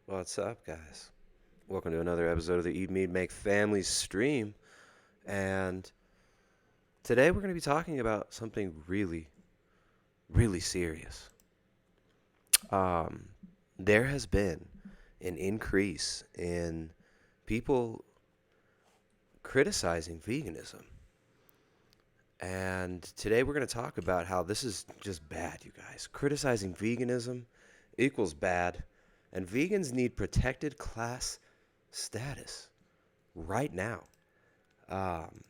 What's up, guys? Welcome to another episode of the Eat Meat Make Families stream. And today we're going to be talking about something really, really serious. Um, there has been an increase in people criticizing veganism. And today we're going to talk about how this is just bad, you guys. Criticizing veganism equals bad, and vegans need protected class status right now. Um,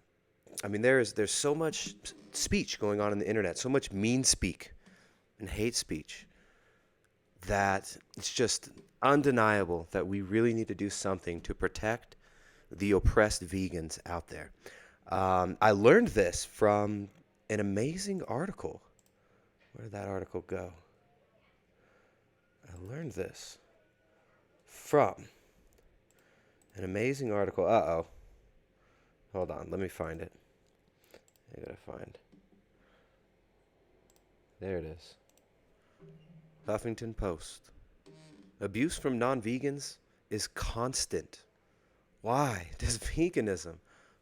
there's so much speech going on in the internet, so much mean speak and hate speech that it's just undeniable that we really need to do something to protect the oppressed vegans out there. I learned this from an amazing article. Where did that article go? I learned this from an amazing article. Uh-oh. Hold on, let me find it. I gotta find. There it is. Huffington Post. Abuse from non-vegans is constant. Why does veganism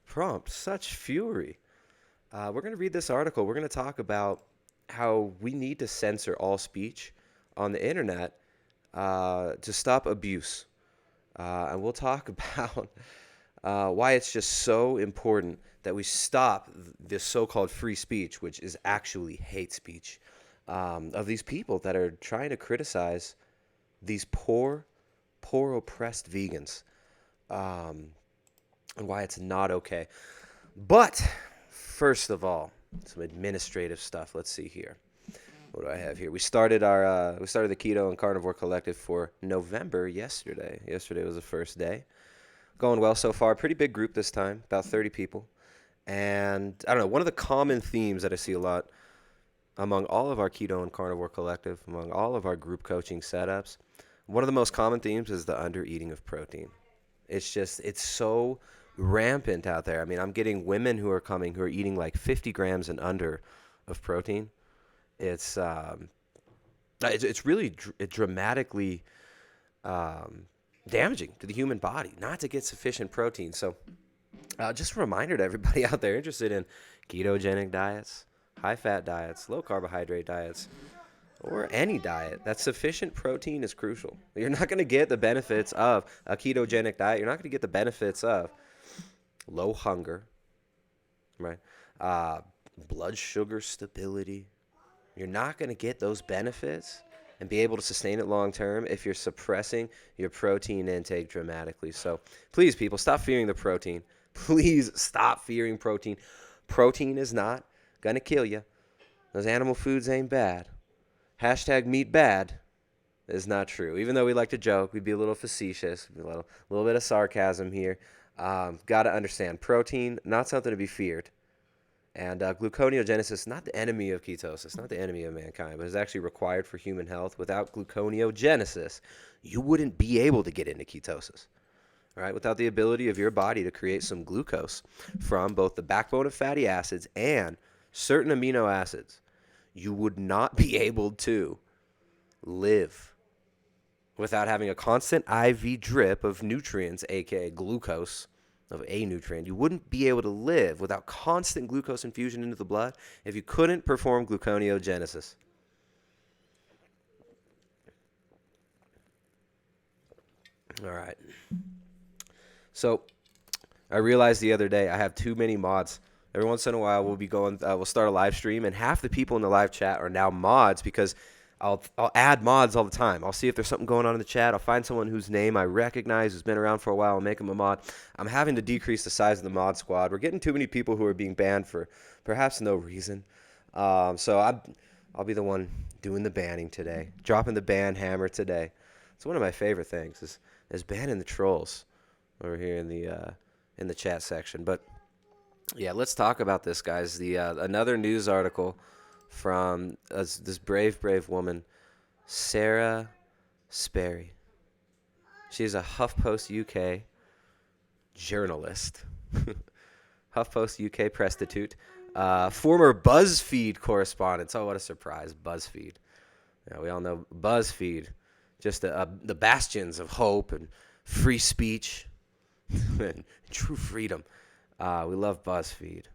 prompt such fury? We're going to read this article. We're going to talk about how we need to censor all speech on the internet to stop abuse. And we'll talk about why it's just so important that we stop this so-called free speech, which is actually hate speech, of these people that are trying to criticize these poor oppressed vegans, and why it's not okay. But first of all, some administrative stuff. Let's see here. What do I have here? We started the Keto and Carnivore Collective for November yesterday. Yesterday was the first day. Going well so far. Pretty big group this time, about 30 people. And I don't know, one of the common themes that I see a lot among all of our Keto and Carnivore Collective, among all of our group coaching setups, one of the most common themes is the under eating of protein. It's so rampant out there. I mean, I'm getting women who are coming who are eating like 50 grams and under of protein. It's really dramatically damaging to the human body not to get sufficient protein. So just a reminder to everybody out there interested in ketogenic diets, high-fat diets, low-carbohydrate diets, or any diet, that sufficient protein is crucial. You're not going to get the benefits of a ketogenic diet. You're not going to get the benefits of low hunger, right? Blood sugar stability. You're not going to get those benefits and be able to sustain it long term if you're suppressing your protein intake dramatically. So please, people, stop fearing the protein. Please stop fearing protein. Protein is not going to kill you. Those animal foods ain't bad. Hashtag meat bad is not true. Even though we like to joke, we'd be a little facetious, a little bit of sarcasm here. Got to understand, protein, not something to be feared. And gluconeogenesis, not the enemy of ketosis, not the enemy of mankind, but is actually required for human health. Without gluconeogenesis, you wouldn't be able to get into ketosis. All right? Without the ability of your body to create some glucose from both the backbone of fatty acids and certain amino acids, you would not be able to live without having a constant IV drip of nutrients, aka glucose, of a nutrient. You wouldn't be able to live without constant glucose infusion into the blood if you couldn't perform gluconeogenesis. All right. So I realized the other day I have too many mods. Every once in a while we'll start a live stream, and half the people in the live chat are now mods because I'll add mods all the time. I'll see if there's something going on in the chat. I'll find someone whose name I recognize, who's been around for a while, I'll make them a mod. I'm having to decrease the size of the mod squad. We're getting too many people who are being banned for perhaps no reason. So I'll be the one doing the banning today, dropping the ban hammer today. It's one of my favorite things is banning the trolls over here in the chat section. But yeah, let's talk about this, guys. Another news article from this brave woman, Sarah Sperry. She's a HuffPost UK journalist, HuffPost UK prostitute, former BuzzFeed correspondent. Oh, what a surprise, BuzzFeed. Yeah, we all know BuzzFeed just the bastions of hope and free speech and true freedom. We love BuzzFeed.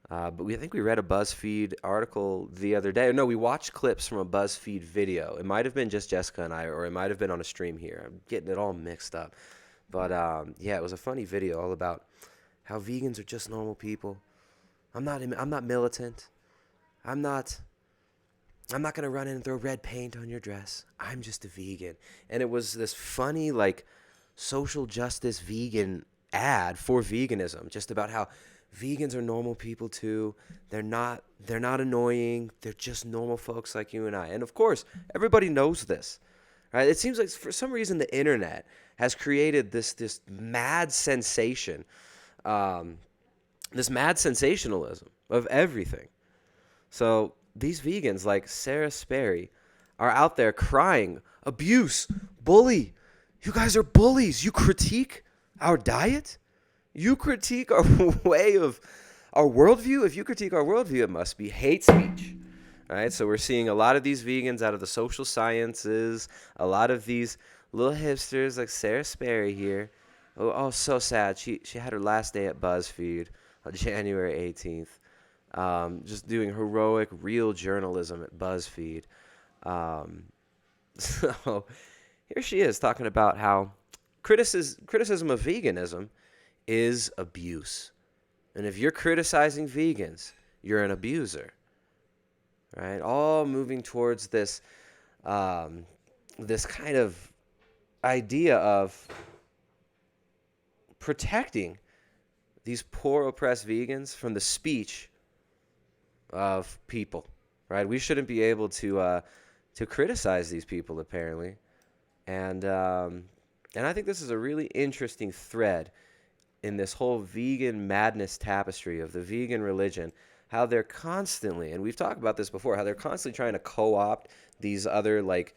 But I think we read a BuzzFeed article the other day. No, we watched clips from a BuzzFeed video. It might have been just Jessica and I, or it might have been on a stream here. I'm getting it all mixed up. But yeah, it was a funny video all about how vegans are just normal people. I'm not militant. I'm not gonna run in and throw red paint on your dress. I'm just a vegan. And it was this funny, like, social justice vegan ad for veganism, just about how vegans are normal people too. They're not annoying. They're just normal folks like you and I. And of course, everybody knows this, right? It seems like for some reason the internet has created this mad sensation, this mad sensationalism of everything. So these vegans like Sarah Sperry are out there crying, abuse, bully. You guys are bullies. You critique our diet? You critique our way of our worldview? If you critique our worldview, it must be hate speech. All right, so we're seeing a lot of these vegans out of the social sciences, a lot of these little hipsters like Sarah Sperry here. Oh, so sad. She had her last day at BuzzFeed on January 18th. Just doing heroic, real journalism at BuzzFeed. So here she is talking about how criticism of veganism is abuse. And if you're criticizing vegans, you're an abuser. Right? All moving towards this this kind of idea of protecting these poor oppressed vegans from the speech of people. Right? We shouldn't be able to criticize these people, apparently. And I think this is a really interesting thread in this whole vegan madness tapestry of the vegan religion, how they're constantly, and we've talked about this before, how they're constantly trying to co-opt these other, like,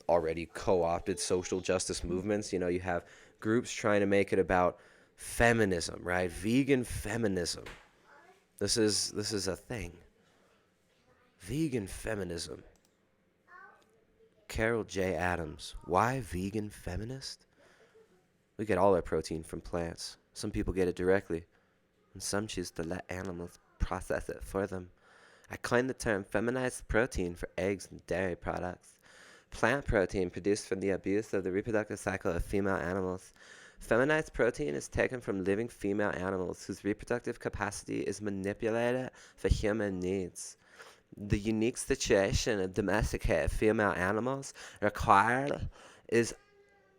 already co-opted social justice movements. You know, you have groups trying to make it about feminism, right? Vegan feminism. This is a thing. Vegan feminism. Carol J. Adams. Why vegan feminist? We get all our protein from plants. Some people get it directly, and some choose to let animals process it for them. I coined the term feminized protein for eggs and dairy products. Plant protein produced from the abuse of the reproductive cycle of female animals. Feminized protein is taken from living female animals whose reproductive capacity is manipulated for human needs. The unique situation of domesticated female animals required is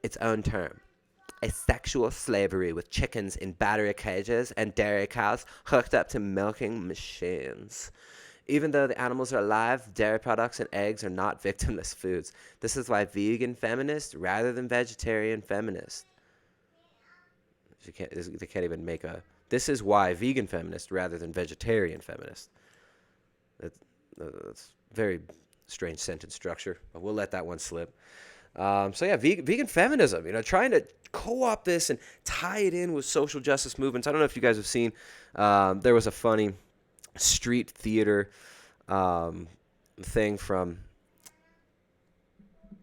its own term. A sexual slavery with chickens in battery cages and dairy cows hooked up to milking machines. Even though the animals are alive, dairy products and eggs are not victimless foods. This is why vegan feminist rather than vegetarian feminist. They can't even make a... This is why vegan feminist rather than vegetarian feminist. That's a very strange sentence structure, but we'll let that one slip. So yeah, vegan feminism, you know, trying to co-opt this and tie it in with social justice movements. I don't know if you guys have seen, there was a funny street theater thing from,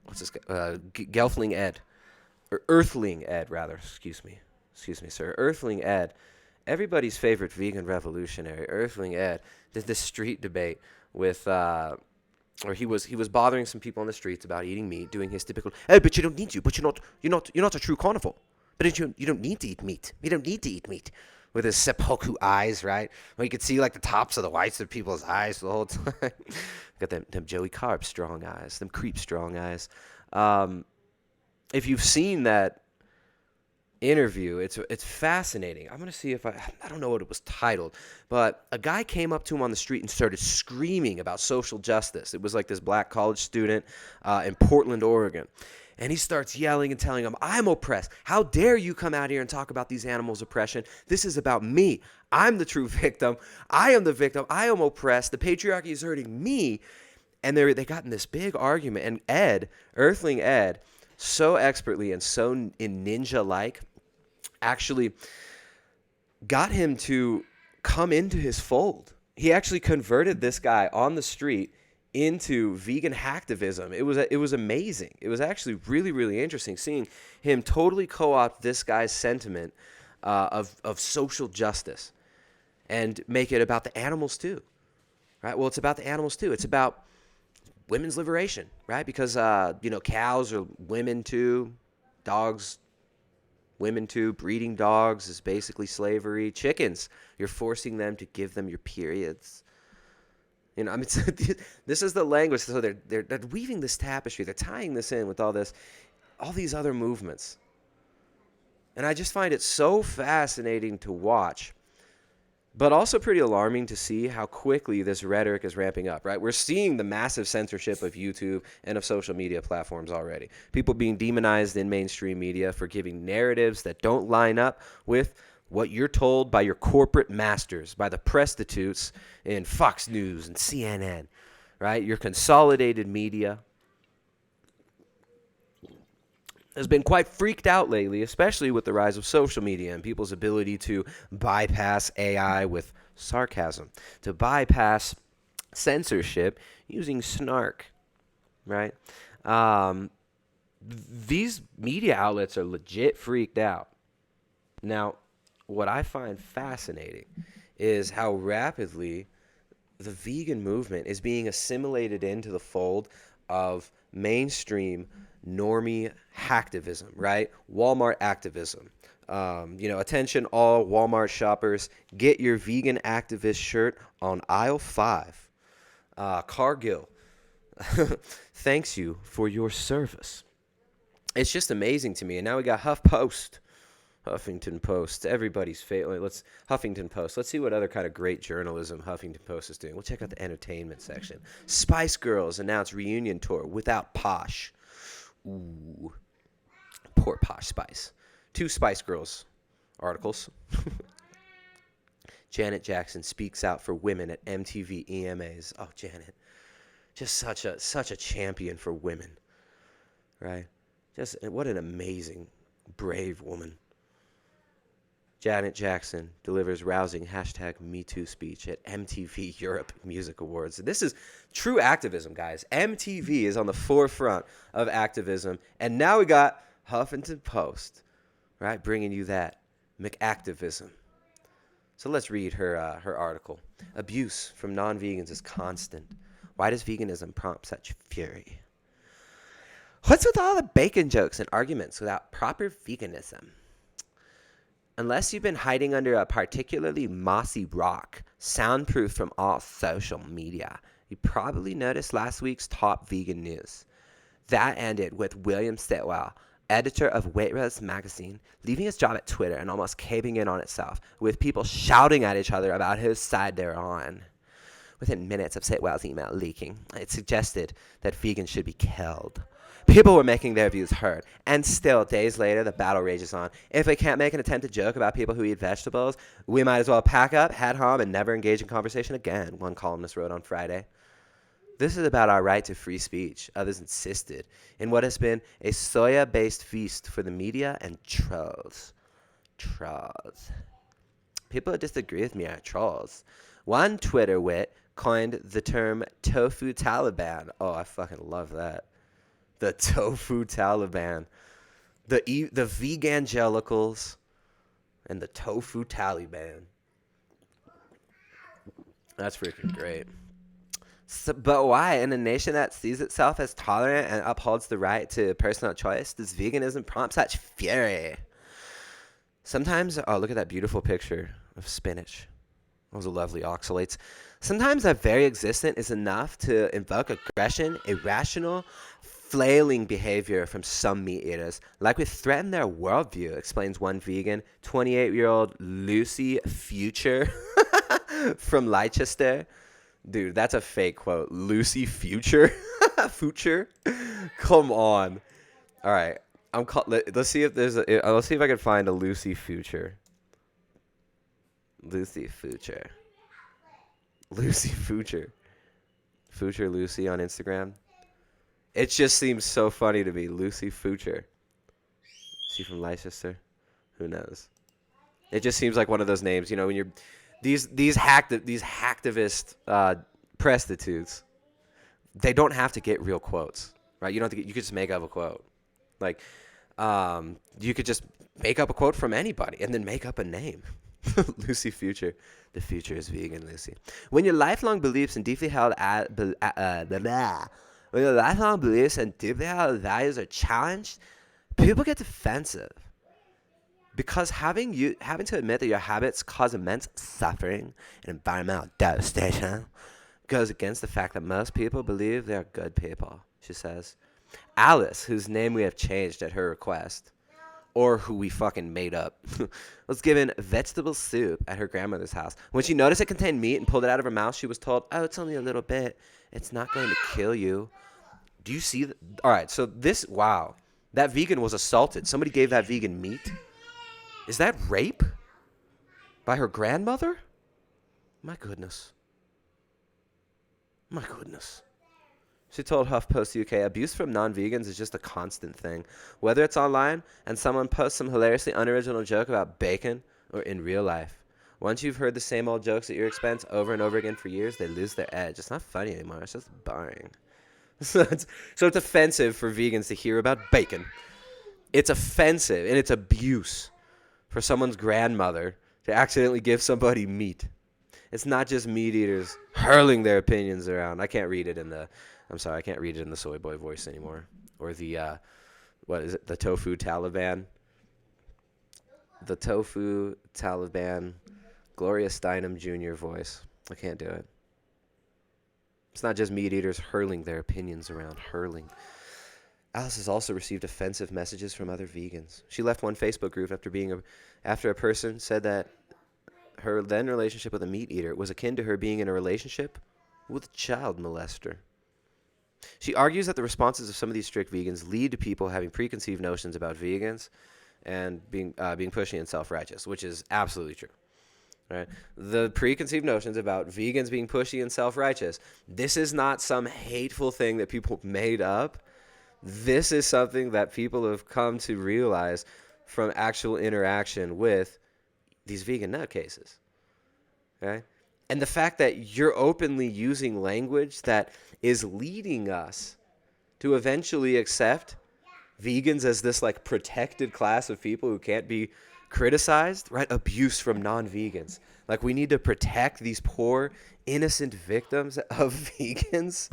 what's this guy? Gelfling Ed, or Earthling Ed, rather. Excuse me, sir. Earthling Ed, everybody's favorite vegan revolutionary, Earthling Ed, did this street debate with... or he was bothering some people on the streets about eating meat, doing his typical, "Hey, but you don't need to. But you're not a true carnivore. But you don't need to eat meat. You don't need to eat meat." With his seppuku eyes, right? Where you could see like the tops of the whites of people's eyes the whole time. Got them Joey Carp strong eyes, them creep strong eyes. If you've seen that interview, it's fascinating. I'm gonna see if I don't know what it was titled, but a guy came up to him on the street and started screaming about social justice. It was like this black college student in Portland, Oregon, and he starts yelling and telling him, "I'm oppressed. How dare you come out here and talk about these animals' oppression? This is about me. I'm the true victim. I am the victim. I am oppressed. The patriarchy is hurting me." And they got in this big argument, and Earthling Ed, so expertly and so in ninja-like, actually got him to come into his fold. He actually converted this guy on the street into vegan hacktivism. It was amazing. It was actually really, really interesting seeing him totally co-opt this guy's sentiment of social justice and make it about the animals too, right? Well, it's about the animals too. It's about women's liberation, right? Because cows are women too, dogs, women too. Breeding dogs is basically slavery. Chickens, you're forcing them to give them your periods. This is the language. So they're weaving this tapestry. They're tying this in with all these other movements. And I just find it so fascinating to watch, but also pretty alarming to see how quickly this rhetoric is ramping up, right? We're seeing the massive censorship of YouTube and of social media platforms already. People being demonized in mainstream media for giving narratives that don't line up with what you're told by your corporate masters, by the prostitutes in Fox News and CNN, right? Your consolidated media has been quite freaked out lately, especially with the rise of social media and people's ability to bypass AI with sarcasm, to bypass censorship using snark, right? These media outlets are legit freaked out. Now, what I find fascinating is how rapidly the vegan movement is being assimilated into the fold of mainstream normie hacktivism, right? Walmart activism. Attention all Walmart shoppers, get your vegan activist shirt on aisle 5. Cargill, thanks you for your service. It's just amazing to me. And now we got Huffington Post, everybody's favorite. Huffington Post. Let's see what other kind of great journalism Huffington Post is doing. We'll check out the entertainment section. Spice Girls announce reunion tour without Posh. Ooh, poor Posh Spice. 2 Spice Girls articles. Janet Jackson speaks out for women at MTV EMAs. Oh, Janet, just such a champion for women, right? Just what an amazing, brave woman. Janet Jackson delivers rousing #MeToo speech at MTV Europe Music Awards. This is true activism, guys. MTV is on the forefront of activism. And now we got Huffington Post, right, bringing you that McActivism. So let's read her article. Abuse from non-vegans is constant. Why does veganism prompt such fury? What's with all the bacon jokes and arguments without proper veganism? Unless you've been hiding under a particularly mossy rock, soundproof from all social media, you probably noticed last week's top vegan news. That ended with William Sitwell, editor of Waitrose magazine, leaving his job at Twitter and almost caving in on itself, with people shouting at each other about whose side they're on. Within minutes of Sitwell's email leaking, it suggested that vegans should be killed. People were making their views heard, and still, days later, the battle rages on. If we can't make an attempt to joke about people who eat vegetables, we might as well pack up, head home, and never engage in conversation again, one columnist wrote on Friday. This is about our right to free speech, others insisted, in what has been a soya-based feast for the media and trolls. Trolls. People who disagree with me are trolls. One Twitter wit coined the term tofu Taliban. Oh, I fucking love that. The tofu Taliban. The vegangelicals and the tofu Taliban. That's freaking great. So, but why, in a nation that sees itself as tolerant and upholds the right to personal choice, does veganism prompt such fury? Sometimes, oh, look at that beautiful picture of spinach. Those are lovely oxalates. Sometimes our very existence is enough to invoke aggression, irrational, flailing behavior from some meat eaters, like we threaten their worldview, explains one vegan, 28-year-old Lucy Future from Leicester. Dude, that's a fake quote. Lucy Future? Future? Come on. All right. Let's see if let's see if I can find a Lucy Future. Lucy Future. Lucy Future. Future Lucy on Instagram. It just seems so funny to me. Lucy Future. Is she from Leicester? Who knows? It just seems like one of those names, you know, when you're these hacktivist prostitutes they don't have to get real quotes, right? You don't have to you could just make up a quote. Like, you could just make up a quote from anybody and then make up a name. Lucy Future. The future is vegan, Lucy. When your lifelong beliefs and deeply held when your lifelong beliefs and deeply held values are challenged, people get defensive. Because having to admit that your habits cause immense suffering and environmental devastation goes against the fact that most people believe they're good people, she says. Alice, whose name we have changed at her request, or who we fucking made up, was given vegetable soup at her grandmother's house. When she noticed it contained meat and pulled it out of her mouth, she was told, "Oh, it's only a little bit. It's not going to kill you." Do you see that? All right, so wow. That vegan was assaulted. Somebody gave that vegan meat. Is that rape? By her grandmother? My goodness. My goodness. She told HuffPost UK, abuse from non-vegans is just a constant thing. Whether it's online and someone posts some hilariously unoriginal joke about bacon or in real life. Once you've heard the same old jokes at your expense over and over again for years, they lose their edge. It's not funny anymore. It's just boring. So it's offensive for vegans to hear about bacon. It's offensive and it's abuse for someone's grandmother to accidentally give somebody meat. It's not just meat eaters hurling their opinions around. I can't read it in the soy boy voice anymore. Or the, what is it? The tofu Taliban. The tofu Taliban Gloria Steinem Jr. voice. I can't do it. It's not just meat eaters hurling their opinions around. Hurling. Alice has also received offensive messages from other vegans. She left one Facebook group after a person said that her then relationship with a meat eater was akin to her being in a relationship with a child molester. She argues that the responses of some of these strict vegans lead to people having preconceived notions about vegans and being pushy and self-righteous, which is absolutely true. Right? The preconceived notions about vegans being pushy and self-righteous, this is not some hateful thing that people made up. This is something that people have come to realize from actual interaction with these vegan nutcases. Okay? And the fact that you're openly using language that is leading us to eventually accept vegans as this like protected class of people who can't be criticized, right? Abuse from non-vegans. Like we need to protect these poor, innocent victims of vegans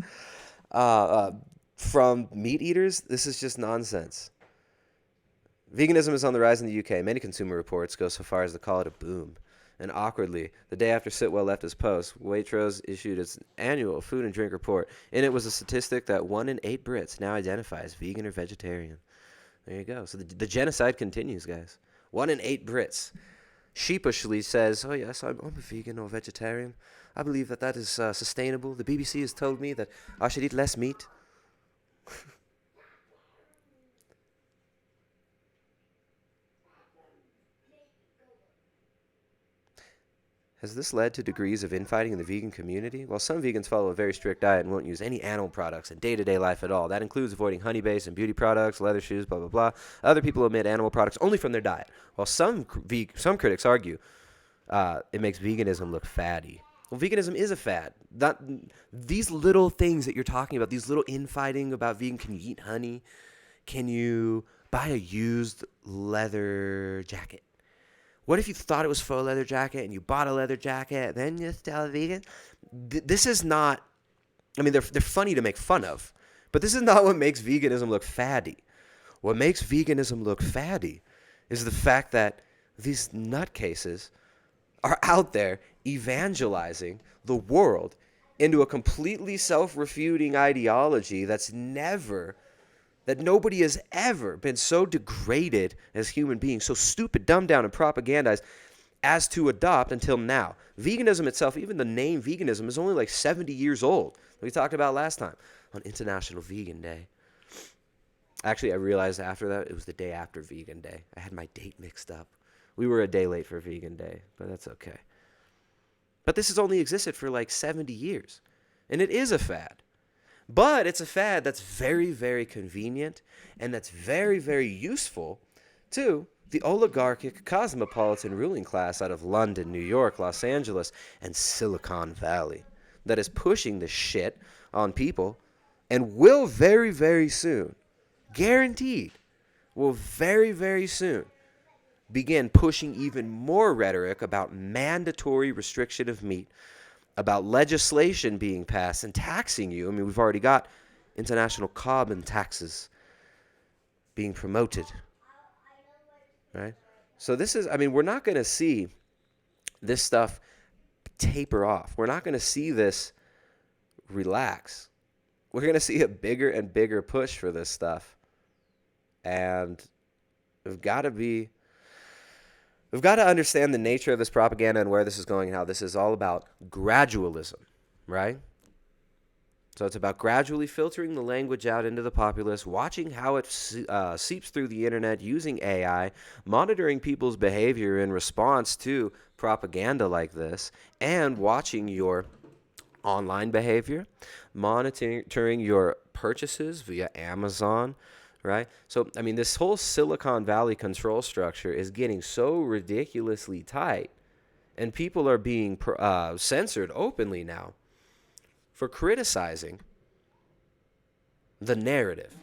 from meat eaters. This is just nonsense. Veganism is on the rise in the UK. Many consumer reports go so far as to call it a boom. And awkwardly, the day after Sitwell left his post, Waitrose issued its annual food and drink report. In it was a statistic that 1 in 8 Brits now identify as vegan or vegetarian. There you go. So the genocide continues, guys. 1 in 8 Brits sheepishly says, "Oh yes, I'm a vegan or vegetarian. I believe that is sustainable. The BBC has told me that I should eat less meat." Has this led to degrees of infighting in the vegan community? While some vegans follow a very strict diet and won't use any animal products in day-to-day life at all, that includes avoiding honey-based and beauty products, leather shoes, blah, blah, blah. Other people omit animal products only from their diet. While some critics argue it makes veganism look fatty. Well, veganism is a fad. These little things that you're talking about, these little infighting about vegan, can you eat honey? Can you buy a used leather jacket? What if you thought it was faux leather jacket and you bought a leather jacket, then you're still a vegan? This is not, I mean, they're funny to make fun of, but this is not what makes veganism look fatty. What makes veganism look fatty is the fact that these nutcases are out there evangelizing the world into a completely self-refuting ideology that nobody has ever been so degraded as human beings, so stupid, dumbed down, and propagandized as to adopt until now. Veganism itself, even the name veganism, is only like 70 years old. We talked about last time on International Vegan Day. Actually, I realized after that it was the day after Vegan Day. I had my date mixed up. We were a day late for Vegan Day, but that's okay. But this has only existed for like 70 years, and it is a fad. But it's a fad that's very, very convenient and that's very, very useful to the oligarchic cosmopolitan ruling class out of London, New York, Los Angeles, and Silicon Valley that is pushing this shit on people and will very, very soon, guaranteed, will very, very soon begin pushing even more rhetoric about mandatory restriction of meat, about legislation being passed and taxing you. I mean, we've already got international carbon taxes being promoted, right? So this is, I mean, we're not going to see this stuff taper off. We're not going to see this relax. We're going to see a bigger and bigger push for this stuff. And we've got to understand the nature of this propaganda and where this is going and how this is all about gradualism, right? So it's about gradually filtering the language out into the populace, watching how it seeps through the internet, using AI, monitoring people's behavior in response to propaganda like this, and watching your online behavior, monitoring your purchases via Amazon, right? So, I mean, this whole Silicon Valley control structure is getting so ridiculously tight, and people are being censored openly now for criticizing the narrative.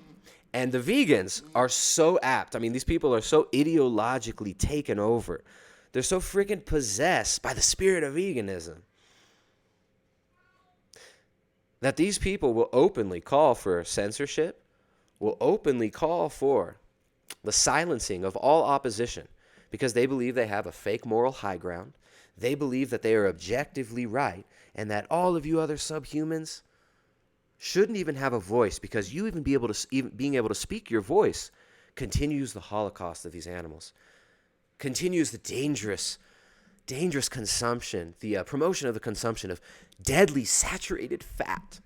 And the vegans are so apt. I mean, these people are so ideologically taken over. They're so freaking possessed by the spirit of veganism that these people will openly call for censorship, will openly call for the silencing of all opposition because they believe they have a fake moral high ground. They believe that they are objectively right and that all of you other subhumans shouldn't even have a voice because you being able to speak your voice continues the holocaust of these animals, continues the dangerous consumption, the promotion of the consumption of deadly saturated fat,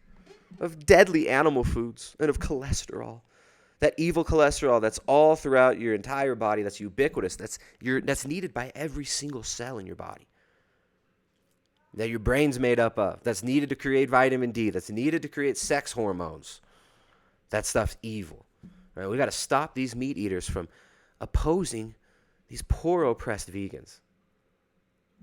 of deadly animal foods, and of cholesterol. That evil cholesterol that's all throughout your entire body, that's ubiquitous, that's needed by every single cell in your body, that your brain's made up of, that's needed to create vitamin D, that's needed to create sex hormones. That stuff's evil. Right? We got to stop these meat eaters from opposing these poor oppressed vegans.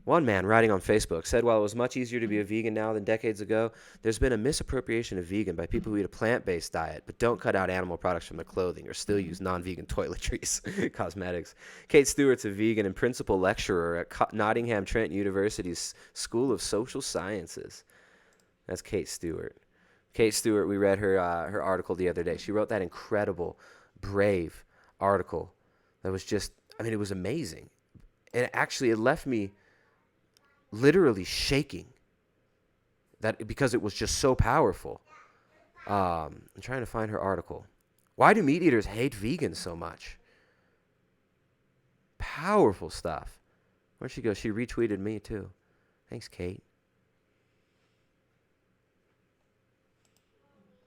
One man writing on Facebook said, while it was much easier to be a vegan now than decades ago, there's been a misappropriation of vegan by people who eat a plant-based diet but don't cut out animal products from their clothing or still use non-vegan toiletries, cosmetics. Kate Stewart's a vegan and principal lecturer at Nottingham Trent University's School of Social Sciences. That's Kate Stewart. Kate Stewart, we read her article the other day. She wrote that incredible, brave article that was just, I mean, it was amazing. And actually, it left me literally shaking that because it was just so powerful. I'm trying to find her article. Why do meat eaters hate vegans so much? Powerful stuff. Where'd she go? She retweeted me too. Thanks, Kate.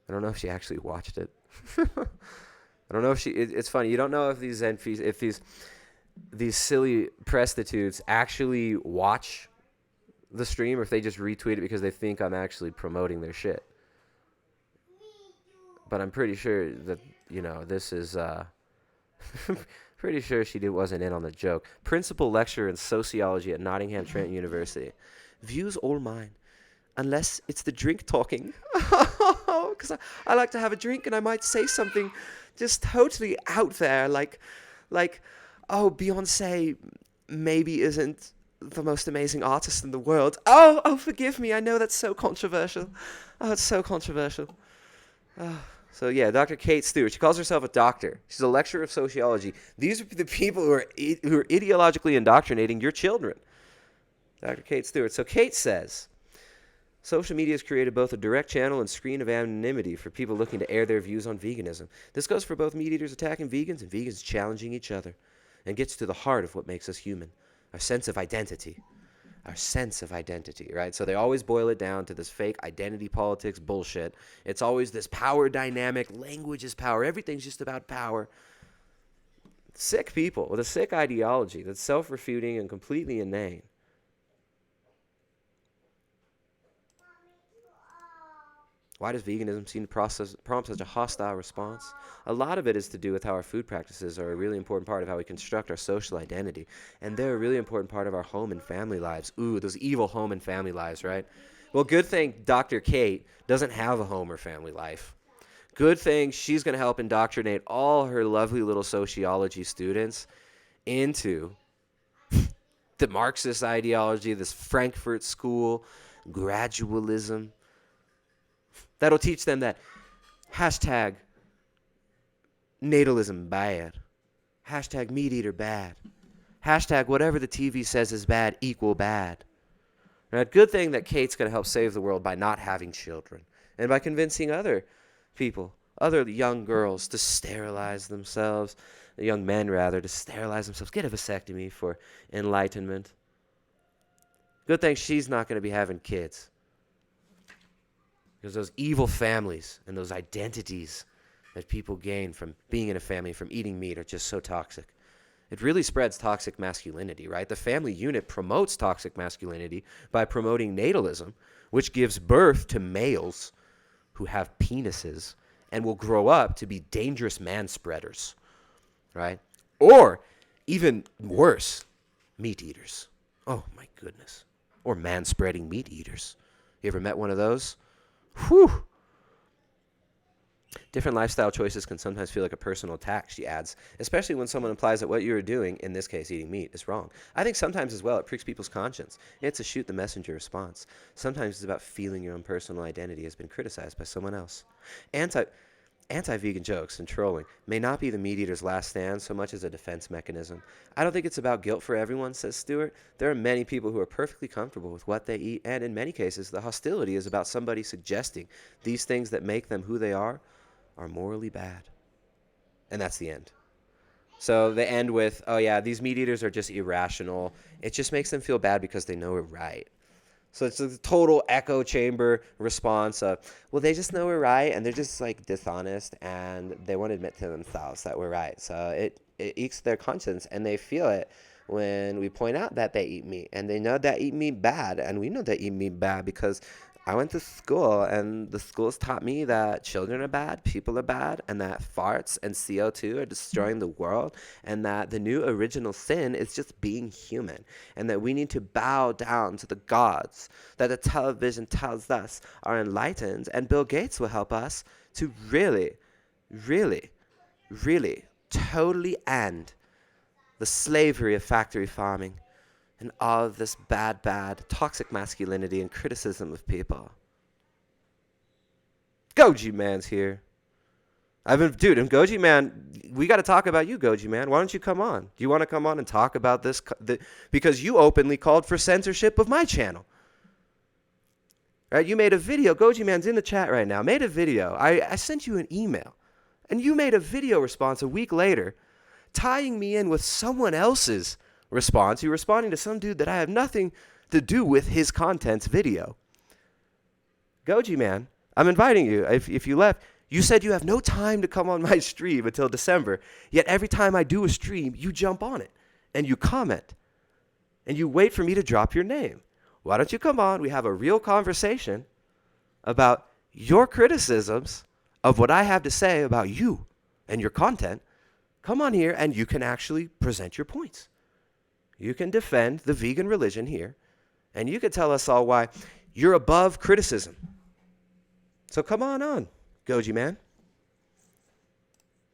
I don't know if she actually watched it. I don't know if she. It's funny. You don't know if these silly prostitutes actually watch the stream or if they just retweet it because they think I'm actually promoting their shit. But I'm pretty sure that, this is pretty sure she wasn't in on the joke. Principal lecturer in sociology at Nottingham Trent University. Views all mine, unless it's the drink talking. Because I like to have a drink and I might say something just totally out there, like, oh, Beyonce maybe isn't the most amazing artist in the world. Oh, forgive me. I know that's so controversial. Oh, it's so controversial. So yeah, Dr. Kate Stewart. She calls herself a doctor. She's a lecturer of sociology. These are the people who are ideologically indoctrinating your children. Dr. Kate Stewart. So Kate says, social media has created both a direct channel and screen of anonymity for people looking to air their views on veganism. This goes for both meat eaters attacking vegans and vegans challenging each other, and gets to the heart of what makes us human. Our sense of identity, right? So they always boil it down to this fake identity politics bullshit. It's always this power dynamic. Language is power. Everything's just about power. Sick people with a sick ideology that's self-refuting and completely inane. Why does veganism seem to prompt such a hostile response? A lot of it is to do with how our food practices are a really important part of how we construct our social identity. And they're a really important part of our home and family lives. Ooh, those evil home and family lives, right? Well, good thing Dr. Kate doesn't have a home or family life. Good thing she's going to help indoctrinate all her lovely little sociology students into the Marxist ideology, this Frankfurt School, gradualism. That'll teach them that hashtag natalism bad, hashtag meat eater bad, hashtag whatever the TV says is bad equal bad. Right? Good thing that Kate's going to help save the world by not having children and by convincing other people, other young girls to sterilize themselves, young men rather, to sterilize themselves, get a vasectomy for enlightenment. Good thing she's not going to be having kids. Because those evil families and those identities that people gain from being in a family, from eating meat, are just so toxic. It really spreads toxic masculinity, right? The family unit promotes toxic masculinity by promoting natalism, which gives birth to males who have penises and will grow up to be dangerous man-spreaders, right? Or even worse, meat eaters. Oh, my goodness. Or man-spreading meat eaters. You ever met one of those? Whew. Different lifestyle choices can sometimes feel like a personal attack, she adds, especially when someone implies that what you are doing, in this case eating meat, is wrong. I think sometimes as well it pricks people's conscience. It's a shoot the messenger response. Sometimes it's about feeling your own personal identity has been criticized by someone else. Anti-vegan jokes and trolling may not be the meat eater's last stand so much as a defense mechanism. I don't think it's about guilt for everyone, says Stewart. There are many people who are perfectly comfortable with what they eat, and in many cases the hostility is about somebody suggesting these things that make them who they are morally bad. And that's the end. So they end with, oh yeah, these meat eaters are just irrational. It just makes them feel bad because they know we're right. So it's a total echo chamber response of, well, they just know we're right, and they're just like dishonest, and they won't admit to themselves that we're right. So it eats their conscience, and they feel it when we point out that they eat meat, and they know that eat meat bad, and we know they eat meat bad because I went to school, and the schools taught me that children are bad, people are bad, and that farts and CO2 are destroying the world, and that the new original sin is just being human, and that we need to bow down to the gods that the television tells us are enlightened, and Bill Gates will help us to really, really, really totally end the slavery of factory farming and all of this bad, toxic masculinity and criticism of people. Goji Man's here. And Goji Man, we got to talk about you, Goji Man. Why don't you come on? Do you want to come on and talk about this? Because you openly called for censorship of my channel. Right? You made a video. Goji Man's in the chat right now. Made a video. I sent you an email. And you made a video response a week later, tying me in with someone else's response. You're responding to some dude that I have nothing to do with his content's video. Goji Man, I'm inviting you. If you left, you said you have no time to come on my stream until December, yet every time I do a stream, you jump on it, and you comment, and you wait for me to drop your name. Why don't you come on? We have a real conversation about your criticisms of what I have to say about you and your content. Come on here, and you can actually present your points. You can defend the vegan religion here, and you can tell us all why you're above criticism. So come on, Goji Man.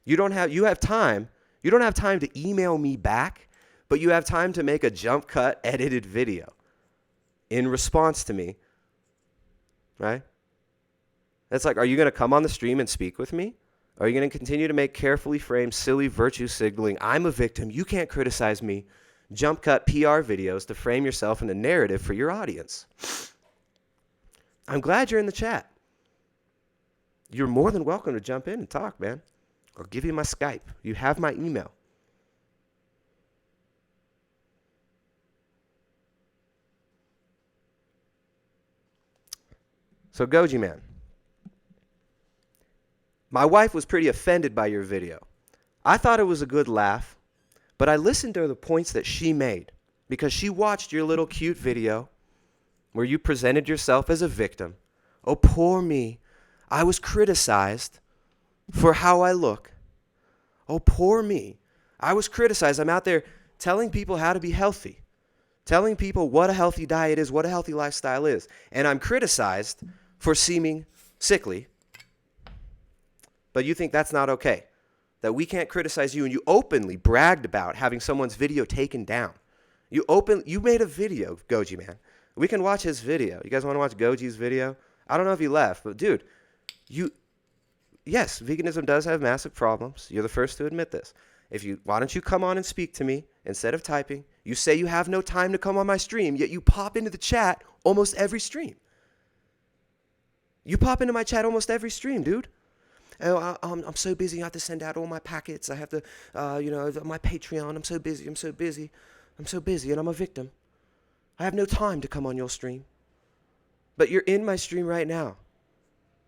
You have time. You don't have time to email me back, but you have time to make a jump cut edited video in response to me, right? That's like, are you going to come on the stream and speak with me? Are you going to continue to make carefully framed, silly virtue signaling, I'm a victim, you can't criticize me, jump cut PR videos to frame yourself in a narrative for your audience? I'm glad you're in the chat. You're more than welcome to jump in and talk, man. I'll give you my Skype. You have my email. So Goji Man, my wife was pretty offended by your video. I thought it was a good laugh, but I listened to the points that she made because she watched your little cute video where you presented yourself as a victim. Oh, poor me. I was criticized for how I look. Oh, poor me. I was criticized. I'm out there telling people how to be healthy, telling people what a healthy diet is, what a healthy lifestyle is. And I'm criticized for seeming sickly. but you think that's not okay, that we can't criticize you, and you openly bragged about having someone's video taken down. You made a video, Goji Man. We can watch his video. You guys want to watch Goji's video? I don't know if he left, but dude, yes, veganism does have massive problems. You're the first to admit this. Why don't you come on and speak to me instead of typing? You say you have no time to come on my stream, yet you pop into the chat almost every stream. You pop into my chat almost every stream, dude. Oh, I'm so busy. I have to send out all my packets. I have to, my Patreon. I'm so busy, and I'm a victim. I have no time to come on your stream. But you're in my stream right now.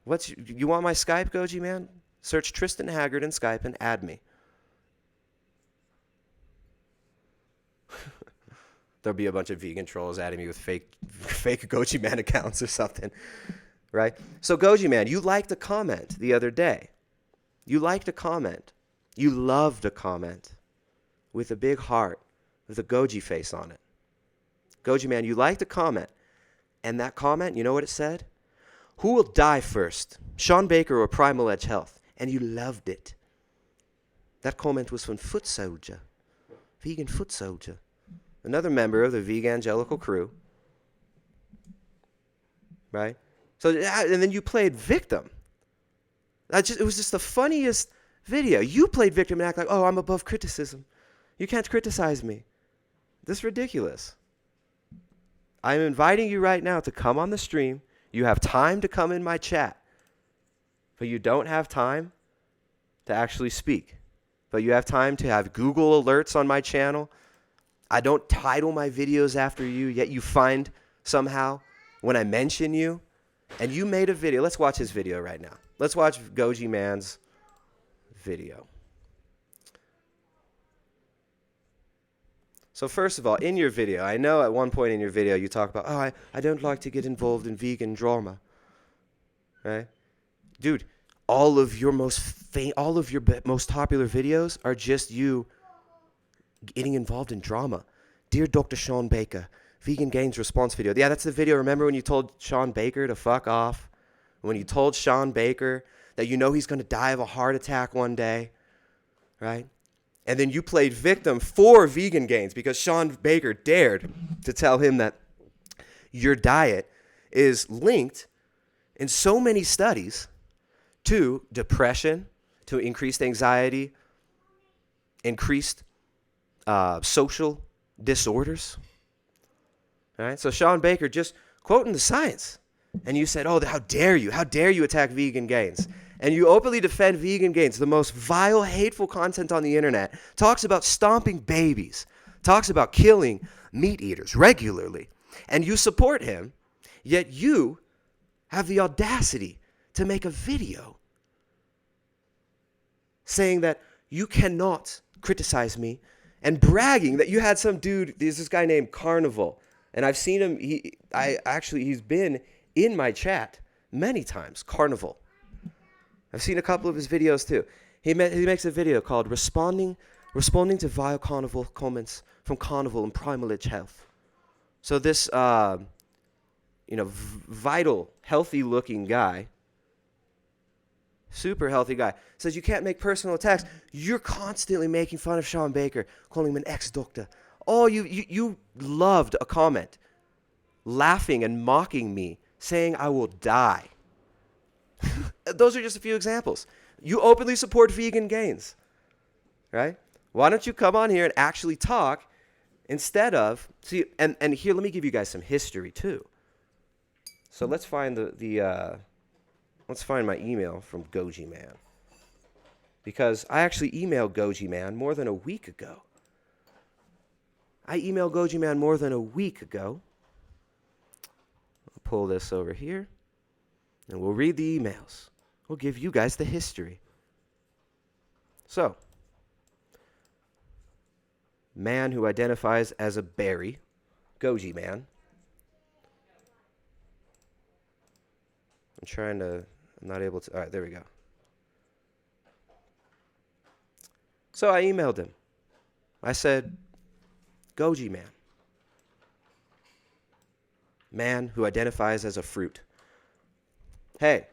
You want my Skype, Goji Man? Search Tristan Haggard in Skype and add me. There'll be a bunch of vegan trolls adding me with fake Goji Man accounts or something, right? So Goji Man, you liked a comment the other day. You liked a comment. You loved a comment with a big heart with a Goji face on it. Goji Man, you liked a comment. And that comment, you know what it said? Who will die first, Sean Baker or Primal Edge Health? And you loved it. That comment was from Foot Soldier, Vegan Foot Soldier, another member of the Veganical crew, right? So, and then you played victim. It was just the funniest video. You played victim and act like, oh, I'm above criticism. You can't criticize me. This is ridiculous. I'm inviting you right now to come on the stream. You have time to come in my chat, but you don't have time to actually speak. But you have time to have Google alerts on my channel. I don't title my videos after you, yet you find somehow when I mention you. And you made a video. Let's watch his video right now. Let's watch Goji Man's video. So first of all, in your video, I know at one point in your video you talk about, oh, I don't like to get involved in vegan drama, right? Dude, all of your most popular videos are just you getting involved in drama. Dear Dr. Sean Baker, Vegan Gains response video. Yeah, that's the video. Remember when you told Sean Baker to fuck off? When you told Sean Baker that you know he's going to die of a heart attack one day, right? And then you played victim for Vegan Gains because Sean Baker dared to tell him that your diet is linked in so many studies to depression, to increased anxiety, increased social disorders. All right? So Sean Baker just quoting the science. And you said, oh, how dare you? How dare you attack Vegan Gains? And you openly defend Vegan Gains, the most vile, hateful content on the internet, talks about stomping babies, talks about killing meat eaters regularly. And you support him, yet you have the audacity to make a video saying that you cannot criticize me and bragging that you had some dude, there's this guy named Carnivore, and I've seen him, he's been in my chat many times, Carnivore. I've seen a couple of his videos too. He makes a video called Responding to Vile Carnivore Comments from Carnivore and Primal Edge Health. So this, vital, healthy-looking guy, super healthy guy, says you can't make personal attacks. You're constantly making fun of Sean Baker, calling him an ex-doctor. Oh, you loved a comment, laughing and mocking me, saying I will die. Those are just a few examples. You openly support Vegan Gains, right? Why don't you come on here and actually talk instead of see? And here, let me give you guys some history too. So let's find let's find my email from Goji Man, because I actually emailed Goji Man more than a week ago. I'll pull this over here, and we'll read the emails. We'll give you guys the history. So, man who identifies as a berry, Goji Man. I'm not able to, all right, there we go. So I emailed him. I said, Goji Man. Man who identifies as a fruit. Hey,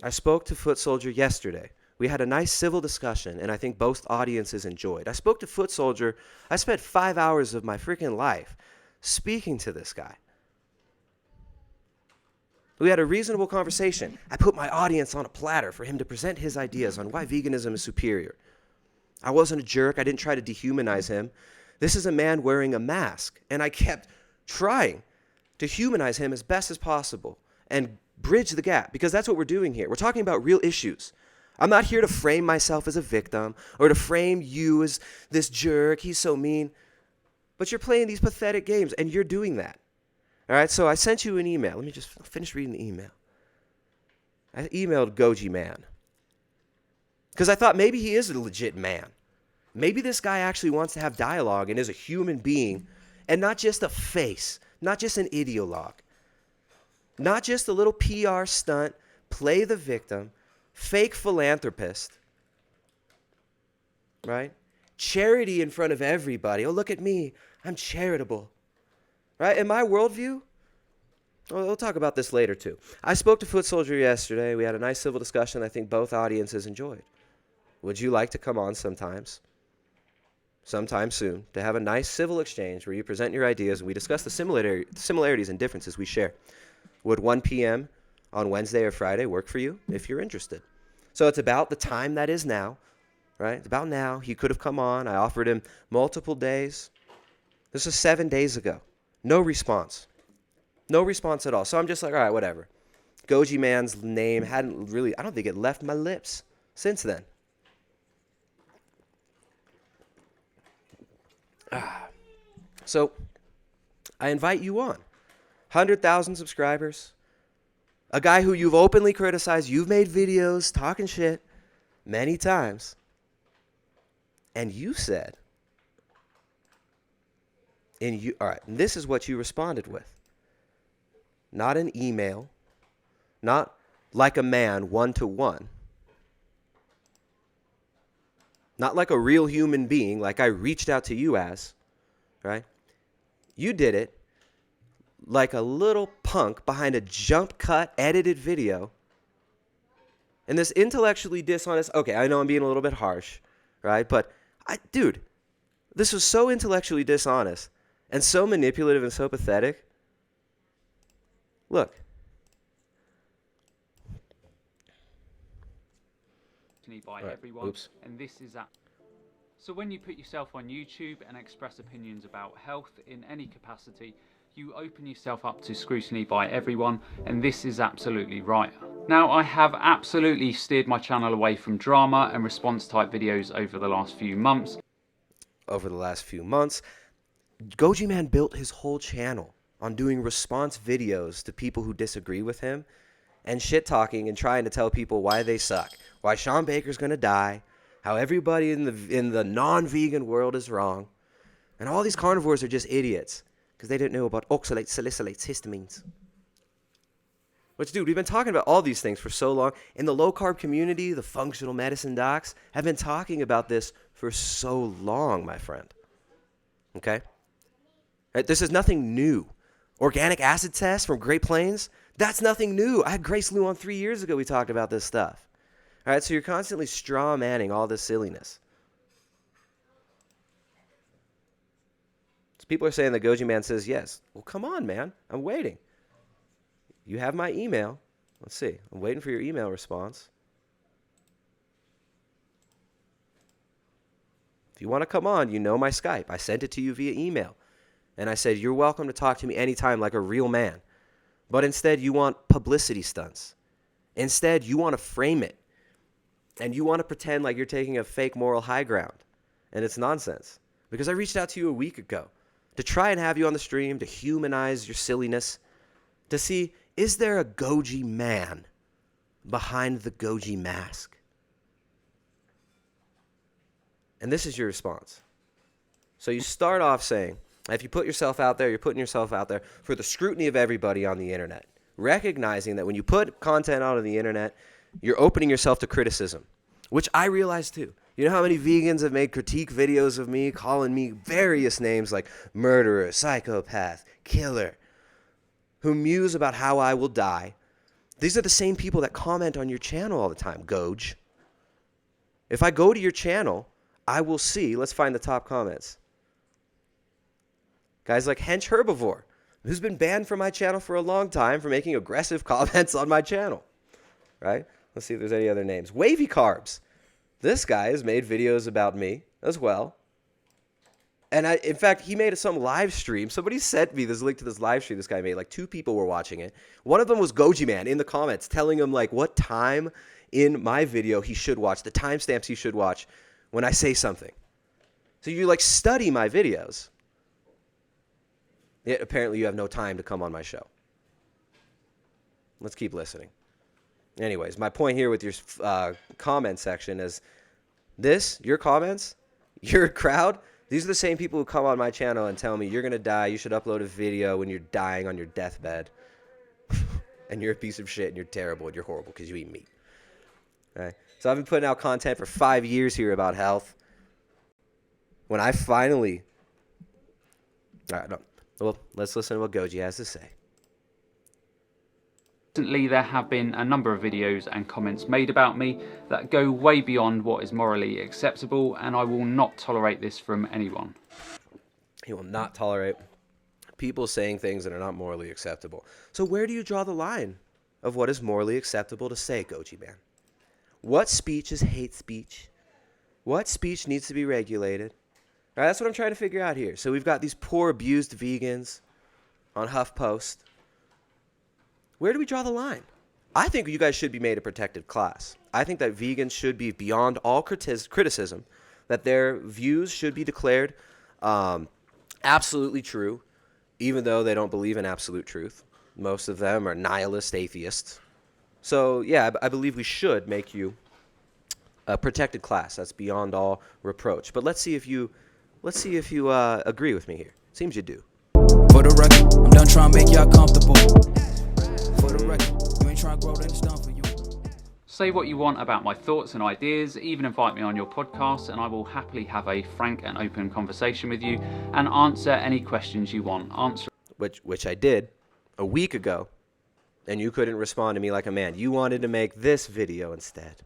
I spoke to Foot Soldier yesterday. We had a nice civil discussion, and I think both audiences enjoyed. I spoke to Foot Soldier. I spent 5 hours of my freaking life speaking to this guy. We had a reasonable conversation. I put my audience on a platter for him to present his ideas on why veganism is superior. I wasn't a jerk. I didn't try to dehumanize him. This is a man wearing a mask, and I kept trying to humanize him as best as possible and bridge the gap, because that's what we're doing here. We're talking about real issues. I'm not here to frame myself as a victim or to frame you as this jerk. He's so mean. But you're playing these pathetic games, and you're doing that. All right, so I sent you an email. Let me just finish reading the email. I emailed Goji Man because I thought maybe he is a legit man. Maybe this guy actually wants to have dialogue and is a human being and not just a face, not just an ideologue, not just a little PR stunt, play the victim, fake philanthropist, right? Charity in front of everybody. Oh, look at me. I'm charitable. Right? In my worldview, we'll talk about this later too. I spoke to Foot Soldier yesterday. We had a nice civil discussion I think both audiences enjoyed. Would you like to come on sometime soon, to have a nice civil exchange where you present your ideas and we discuss the similarities and differences we share? Would 1 p.m. on Wednesday or Friday work for you if you're interested? So it's about the time that is now, right? It's about now. He could have come on. I offered him multiple days. This was 7 days ago. No response. No response at all. So I'm just like, all right, whatever. Goji Man's name hadn't really, I don't think it left my lips since then. So I invite you on. 100,000 subscribers. A guy who you've openly criticized. You've made videos talking shit many times. And you said, all right, and this is what you responded with. Not an email, not like a man one-to-one, not like a real human being, like I reached out to you as, right? You did it like a little punk behind a jump cut, edited video. And this intellectually dishonest, okay, I know I'm being a little bit harsh, right? But, dude, this was so intellectually dishonest and so manipulative and so pathetic. Look. By everyone. Oops. And this is that. So when you put yourself on YouTube and express opinions about health in any capacity, you open yourself up to scrutiny by everyone, and this is absolutely right. Now, I have absolutely steered my channel away from drama and response type videos over the last few months. Goji Man built his whole channel on doing response videos to people who disagree with him and shit talking and trying to tell people why they suck, why Sean Baker's gonna die, how everybody in the non-vegan world is wrong, and all these carnivores are just idiots because they didn't know about oxalates, salicylates, histamines. Which, dude, we've been talking about all these things for so long. In the low-carb community, the functional medicine docs have been talking about this for so long, my friend. Okay? Right, this is nothing new. Organic acid test from Great Plains, that's nothing new. I had Grace Liu on 3 years ago. We talked about this stuff. All right, so you're constantly straw-manning all this silliness. So people are saying that Goji Man says yes. Well, come on, man. I'm waiting. You have my email. Let's see. I'm waiting for your email response. If you want to come on, you know my Skype. I sent it to you via email. And I said, you're welcome to talk to me anytime like a real man. But instead, you want publicity stunts. Instead, you want to frame it. And you want to pretend like you're taking a fake moral high ground. And it's nonsense. Because I reached out to you a week ago to try and have you on the stream, to humanize your silliness, to see, is there a Goji Man behind the Goji mask? And this is your response. So you start off saying, if you put yourself out there, you're putting yourself out there for the scrutiny of everybody on the internet. Recognizing that when you put content out on the internet, you're opening yourself to criticism, which I realize too. You know how many vegans have made critique videos of me, calling me various names like murderer, psychopath, killer, who muse about how I will die, These are the same people that comment on your channel all the time, Goji. If I go to your channel, I will see, let's find the top comments. Guys like Hench Herbivore, who's been banned from my channel for a long time for making aggressive comments on my channel, right? Let's see if there's any other names. Wavy Carbs. This guy has made videos about me as well. And in fact, he made some live stream. Somebody sent me this link to this live stream this guy made. Like 2 people were watching it. One of them was Goji Man in the comments telling him like what time in my video he should watch, the timestamps he should watch when I say something. So you like study my videos. Yet apparently you have no time to come on my show. Let's keep listening. Anyways, my point here with your comment section is this, your comments, your crowd, these are the same people who come on my channel and tell me you're going to die, you should upload a video when you're dying on your deathbed. And you're a piece of shit and you're terrible and you're horrible because you eat meat. Right? So I've been putting out content for 5 years here about health. When I finally... All right, no. Well, let's listen to what Goji has to say. Recently, there have been a number of videos and comments made about me that go way beyond what is morally acceptable, and I will not tolerate this from anyone. He will not tolerate people saying things that are not morally acceptable. So where do you draw the line of what is morally acceptable to say, Goji Man? What speech is hate speech? What speech needs to be regulated? All right, that's what I'm trying to figure out here. So we've got these poor abused vegans on HuffPost. Where do we draw the line? I think you guys should be made a protected class. I think that vegans should be beyond all criticism, that their views should be declared absolutely true, even though they don't believe in absolute truth. Most of them are nihilist atheists. So, yeah, I believe we should make you a protected class. That's beyond all reproach. But let's see if you agree with me here. Seems you do. For the record, I'm done trying to make y'all comfortable. For the record, you ain't trying to grow, then it's done for you. Say what you want about my thoughts and ideas, even invite me on your podcast, and I will happily have a frank and open conversation with you and answer any questions you want. Which I did a week ago, and you couldn't respond to me like a man. You wanted to make this video instead,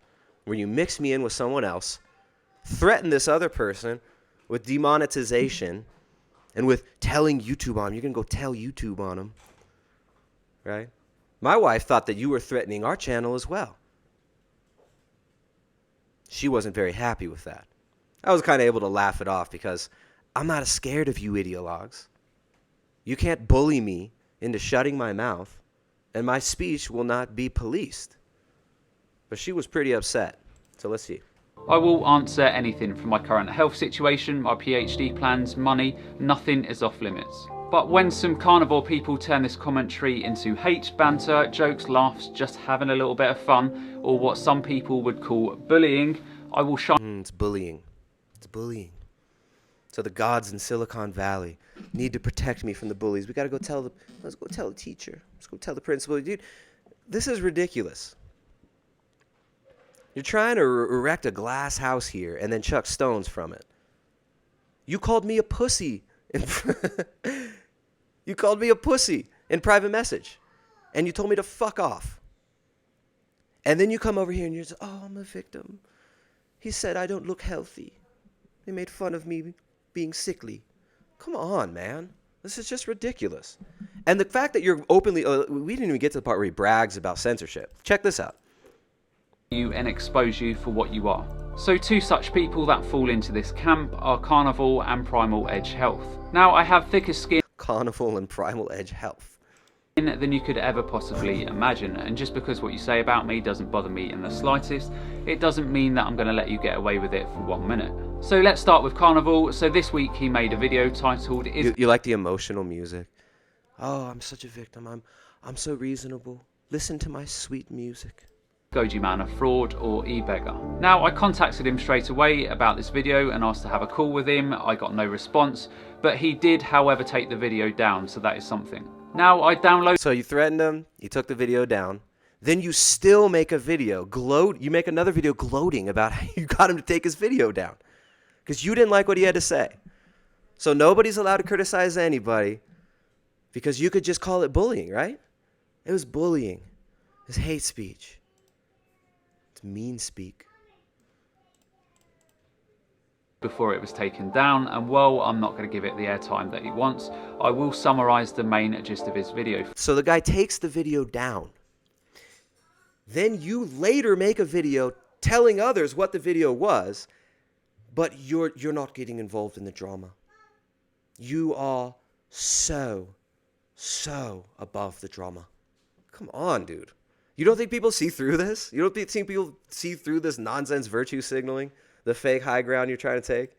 where you mix me in with someone else, threaten this other person with demonetization, and with telling YouTube on them. You're going to go tell YouTube on them, right? My wife thought that you were threatening our channel as well. She wasn't very happy with that. I was kind of able to laugh it off because I'm not scared of you ideologues. You can't bully me into shutting my mouth, and my speech will not be policed. But she was pretty upset. So let's see. I will answer anything from my current health situation, my PhD plans, money, nothing is off limits. But when some carnivore people turn this commentary into hate, banter, jokes, laughs, just having a little bit of fun, or what some people would call bullying, I will shine. It's bullying. It's bullying. So the gods in Silicon Valley need to protect me from the bullies. We got to go tell the, let's go tell the teacher. Let's go tell the principal. Dude, this is ridiculous. You're trying to erect a glass house here and then chuck stones from it. You called me a pussy. You called me a pussy in private message. And you told me to fuck off. And then you come over here and you're just, oh, I'm a victim. He said I don't look healthy. They made fun of me being sickly. Come on, man. This is just ridiculous. And the fact that you're openly, we didn't even get to the part where he brags about censorship. Check this out. You and expose you for what you are. So 2 such people that fall into this camp are Carnivore and Primal Edge Health. Now I have thicker skin Carnivore and Primal Edge Health than you could ever possibly imagine, and just because what you say about me doesn't bother me in the slightest, it doesn't mean that I'm going to let you get away with it for 1 minute. So let's start with Carnivore. So this week he made a video titled You like the emotional music? Oh, I'm such a victim. I'm so reasonable. Listen to my sweet music. Goji Man a fraud or e-beggar? Now I contacted him straight away about this video and asked to have a call with him. I got no response, but he did however take the video down, so that is something. Now I downloaded. So you threatened him, you took the video down, then you still make a video, you make another video gloating about how you got him to take his video down. Because you didn't like what he had to say. So nobody's allowed to criticize anybody because you could just call it bullying, right? It was bullying. It's hate speech. It's mean speak. Before it was taken down, and while I'm not going to give it the airtime that he wants, I will summarize the main gist of his video. So the guy takes the video down. Then you later make a video telling others what the video was, but you're not getting involved in the drama. You are so above the drama. Come on, dude. You don't think people see through this? You don't think people see through this nonsense virtue signaling? The fake high ground you're trying to take?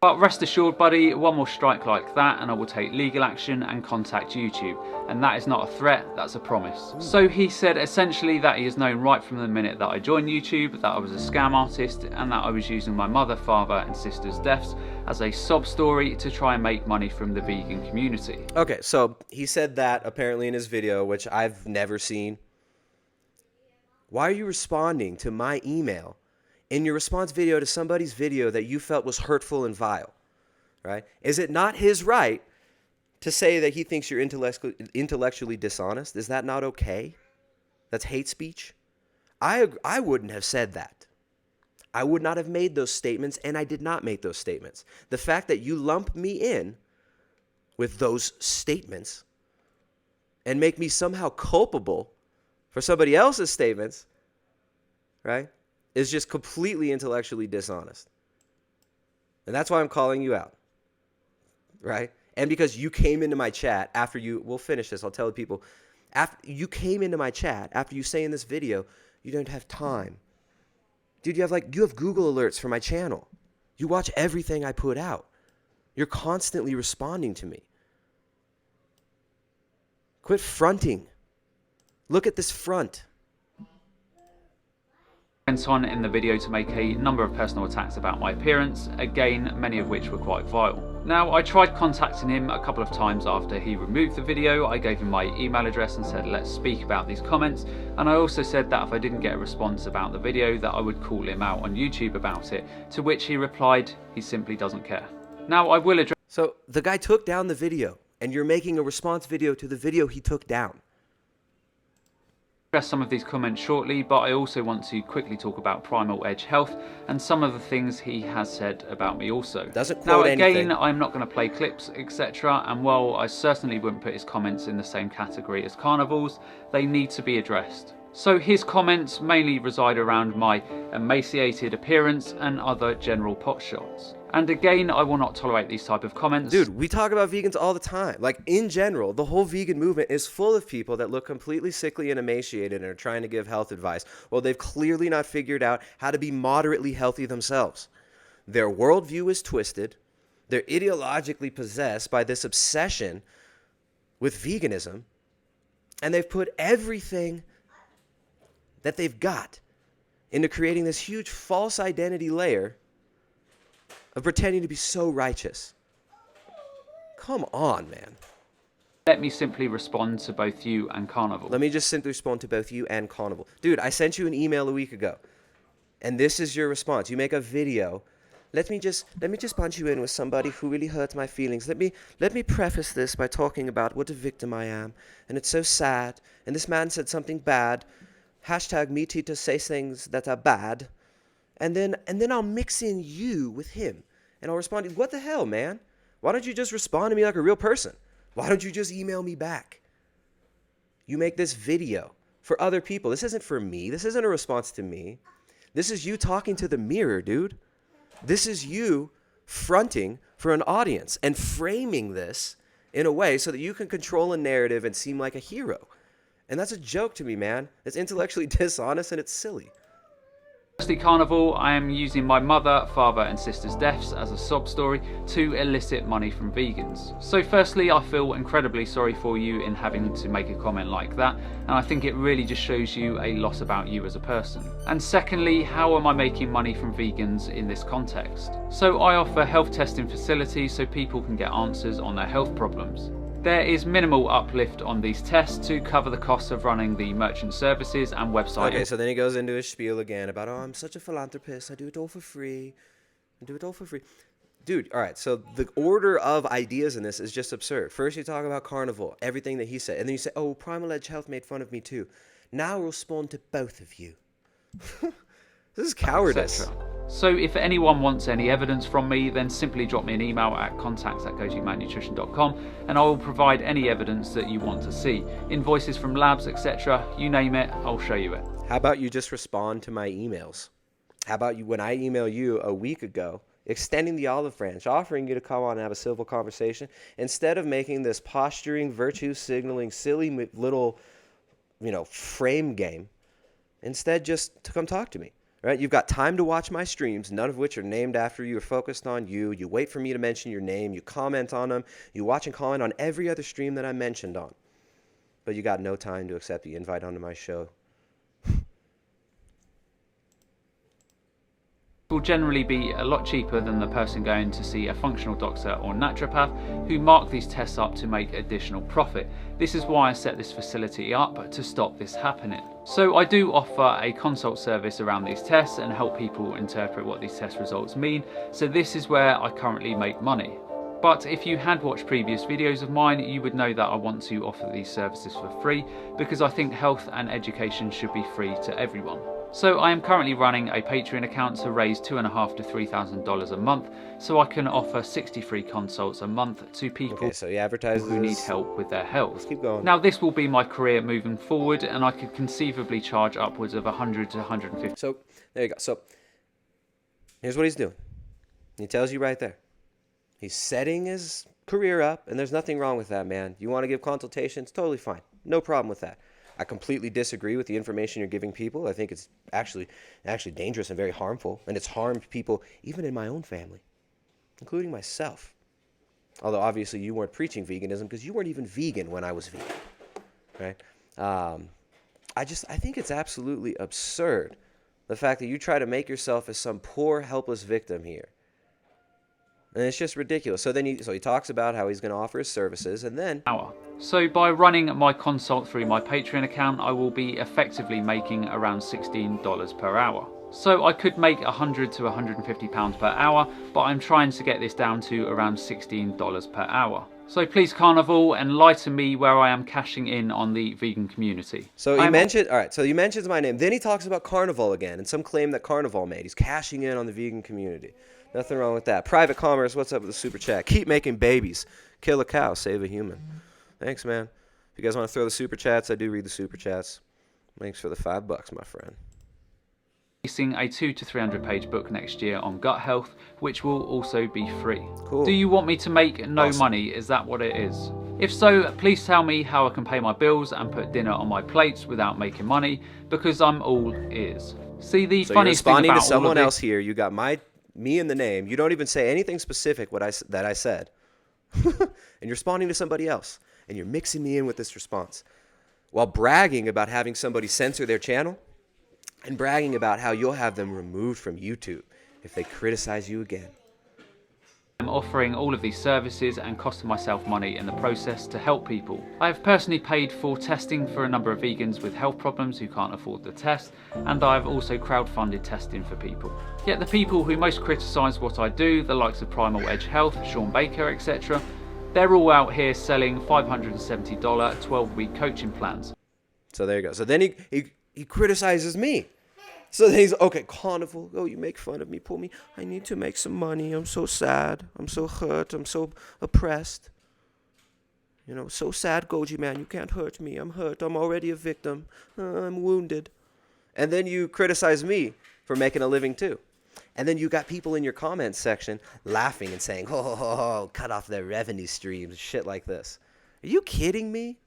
But rest assured, buddy, one more strike like that and I will take legal action and contact YouTube. And that is not a threat, that's a promise. Ooh. So he said essentially that he has known right from the minute that I joined YouTube that I was a scam artist and that I was using my mother, father and sister's deaths as a sob story to try and make money from the vegan community. Okay, so he said that apparently in his video, which I've never seen. Why are you responding to my email in your response video to somebody's video that you felt was hurtful and vile, right? Is it not his right to say that he thinks you're intellectually dishonest? Is that not okay? That's hate speech? I wouldn't have said that. I would not have made those statements, and I did not make those statements. The fact that you lump me in with those statements and make me somehow culpable for somebody else's statements, right, is just completely intellectually dishonest. And that's why I'm calling you out, right? And because you came into my chat after we'll finish this, I'll tell the people, after you came into my chat, after you say in this video, you don't have time. Dude, you have Google alerts for my channel. You watch everything I put out. You're constantly responding to me. Quit fronting. Look at this front. Went on in the video to make a number of personal attacks about my appearance, again many of which were quite vile. Now I tried contacting him a couple of times after he removed the video. I gave him my email address and said let's speak about these comments, and I also said that if I didn't get a response about the video that I would call him out on YouTube about it, to which he replied he simply doesn't care. Now I will address... So the guy took down the video and you're making a response video to the video he took down. Some of these comments shortly, but I also want to quickly talk about Primal Edge Health and some of the things he has said about me also. Doesn't quote now again, anything. I'm not going to play clips, etc. And while I certainly wouldn't put his comments in the same category as carnivores, they need to be addressed. So his comments mainly reside around my emaciated appearance and other general pot shots. And again, I will not tolerate these type of comments. Dude, we talk about vegans all the time. Like, in general, the whole vegan movement is full of people that look completely sickly and emaciated and are trying to give health advice. Well, they've clearly not figured out how to be moderately healthy themselves. Their worldview is twisted. They're ideologically possessed by this obsession with veganism. And they've put everything that they've got into creating this huge false identity layer of pretending to be so righteous. Come on, man. Let me simply respond to both you and Carnivore. Let me just simply respond to both you and Carnivore. Dude, I sent you an email a week ago, and this is your response. You make a video. Let me just punch you in with somebody who really hurt my feelings. Let me preface this by talking about what a victim I am, and it's so sad. And this man said something bad. Hashtag me too to say things that are bad. And then I'll mix in you with him. And I'll respond, what the hell, man? Why don't you just respond to me like a real person? Why don't you just email me back? You make this video for other people. This isn't for me. This isn't a response to me. This is you talking to the mirror, dude. This is you fronting for an audience and framing this in a way so that you can control a narrative and seem like a hero. And that's a joke to me, man. It's intellectually dishonest and it's silly. Firstly, Carnivore, I am using my mother, father and sister's deaths as a sob story to elicit money from vegans. So firstly, I feel incredibly sorry for you in having to make a comment like that, and I think it really just shows you a lot about you as a person. And secondly, how am I making money from vegans in this context? So I offer health testing facilities so people can get answers on their health problems. There is minimal uplift on these tests to cover the costs of running the merchant services and website. Okay, so then he goes into his spiel again about, oh, I'm such a philanthropist. I do it all for free. Dude, all right, so the order of ideas in this is just absurd. First, you talk about Carnivore, everything that he said. And then you say, oh, Primal Edge Health made fun of me too. Now I'll respond to both of you. This is cowardice. etc. So if anyone wants any evidence from me, then simply drop me an email at contacts@gojimannutrition.com and I will provide any evidence that you want to see. Invoices from labs, etc. You name it, I'll show you it. How about you just respond to my emails? How about you, when I email you a week ago, extending the olive branch, offering you to come on and have a civil conversation, instead of making this posturing, virtue signaling, silly little, frame game, instead just to come talk to me. Right? You've got time to watch my streams, none of which are named after you or focused on you. You wait for me to mention your name. You comment on them. You watch and comment on every other stream that I mentioned on. But you got no time to accept the invite onto my show. Will generally be a lot cheaper than the person going to see a functional doctor or naturopath who mark these tests up to make additional profit. This is why I set this facility up, to stop this happening. So I do offer a consult service around these tests and help people interpret what these test results mean. So this is where I currently make money. But if you had watched previous videos of mine, you would know that I want to offer these services for free because I think health and education should be free to everyone. So I am currently running a Patreon account to raise $2,500 to $3,000 a month so I can offer 60 free consults a month to people So he advertises who need help with their health. Let's keep going. Now this will be my career moving forward and I could conceivably charge upwards of $100 to $150. So there you go. So here's what he's doing. He tells you right there. He's setting his career up, and there's nothing wrong with that, man. You want to give consultations? Totally fine. No problem with that. I completely disagree with the information you're giving people. I think it's actually dangerous and very harmful, and it's harmed people even in my own family, including myself. Although obviously you weren't preaching veganism because you weren't even vegan when I was vegan, right? I think it's absolutely absurd, the fact that you try to make yourself as some poor, helpless victim here. And it's just ridiculous. So he talks about how he's going to offer his services, and then So by running my consult through my Patreon account, I will be effectively making around $16 per hour. So I could make £100 to £150 per hour, but I'm trying to get this down to around $16 per hour. So please, carnivore, enlighten me where I am cashing in on the vegan community. So he mentions my name. Then he talks about carnivore again and some claim that carnivore made. He's cashing in on the vegan community. Nothing wrong with that. Private commerce, what's up with the super chat? Keep making babies. Kill a cow, save a human. Thanks, man. If you guys want to throw the super chats, I do read the super chats. Thanks for the $5, my friend. Releasing a 200 to 300 page book next year on gut health, which will also be free. Cool. Do you want me to make no money? Is that what it is? If so, please tell me how I can pay my bills and put dinner on my plates without making money, because I'm all ears. See, the So funniest you're thing responding about to someone all of else here. You got me in the name. You don't even say anything specific that I said. And you're responding to somebody else. And you're mixing me in with this response while bragging about having somebody censor their channel and bragging about how you'll have them removed from YouTube if they criticize you again. I'm offering all of these services and costing myself money in the process to help people. I have personally paid for testing for a number of vegans with health problems who can't afford the test, and I've also crowdfunded testing for people. Yet the people who most criticise what I do, the likes of Primal Edge Health, Sean Baker, etc., they're all out here selling $570 12-week coaching plans. So there you go. So then he criticizes me. So then he's, okay, carnivore, oh, you make fun of me, pull me. I need to make some money. I'm so sad. I'm so hurt. I'm so oppressed. So sad, Goji Man. You can't hurt me. I'm hurt. I'm already a victim. I'm wounded. And then you criticize me for making a living too. And then you got people in your comments section laughing and saying, oh, cut off their revenue streams, shit like this. Are you kidding me?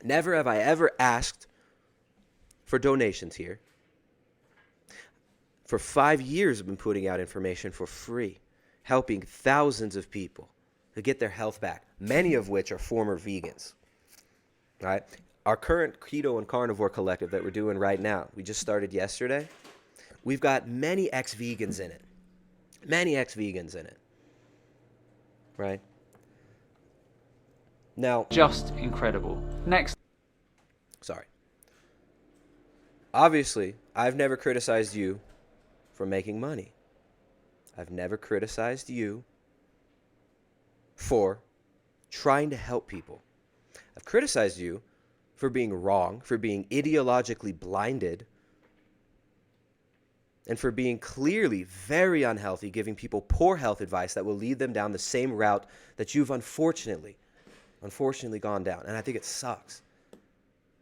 Never have I ever asked for donations here. For 5 years, I've been putting out information for free, helping thousands of people to get their health back, many of which are former vegans. All right? Our current keto and carnivore collective that we're doing right now, we just started yesterday. We've got many ex-vegans in it. Many ex-vegans in it. Right? Now, Just incredible. Next. Sorry. Obviously, I've never criticized you for making money. I've never criticized you for trying to help people. I've criticized you for being wrong, for being ideologically blinded, and for being clearly very unhealthy, giving people poor health advice that will lead them down the same route that you've unfortunately gone down. And I think it sucks.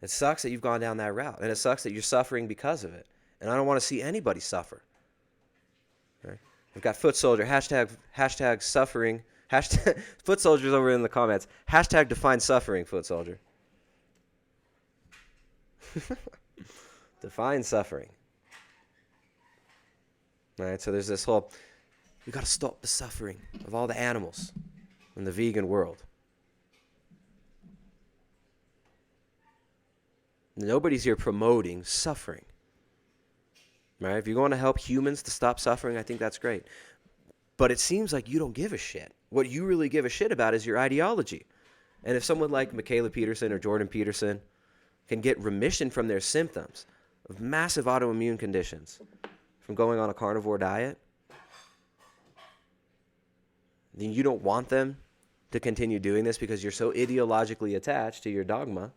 It sucks that you've gone down that route, and it sucks that you're suffering because of it. And I don't want to see anybody suffer. Right? We've got foot soldier, hashtag suffering, hashtag foot soldiers over in the comments, hashtag define suffering, foot soldier. Define suffering. All right, so there's this whole, we got to stop the suffering of all the animals in the vegan world. Nobody's here promoting suffering. Right? If you're going to help humans to stop suffering, I think that's great. But it seems like you don't give a shit. What you really give a shit about is your ideology. And if someone like Michaela Peterson or Jordan Peterson can get remission from their symptoms of massive autoimmune conditions from going on a carnivore diet, then you don't want them to continue doing this because you're so ideologically attached to your dogma.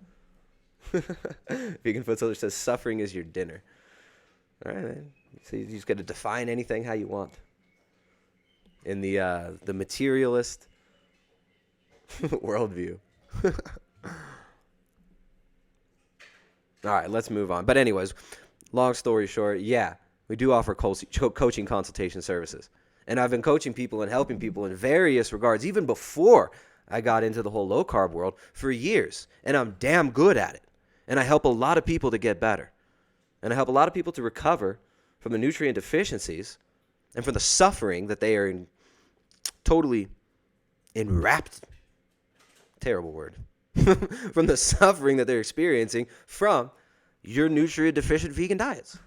Vegan Foot Soldier says suffering is your dinner. All right, man. So you just got to define anything how you want. In the materialist worldview. All right, let's move on. But anyways, long story short, yeah, we do offer coaching consultation services. And I've been coaching people and helping people in various regards, even before I got into the whole low-carb world, for years. And I'm damn good at it. And I help a lot of people to get better. And I help a lot of people to recover from the nutrient deficiencies and from the suffering that they are totally enwrapped, terrible word, from the suffering that they're experiencing from your nutrient deficient vegan diets.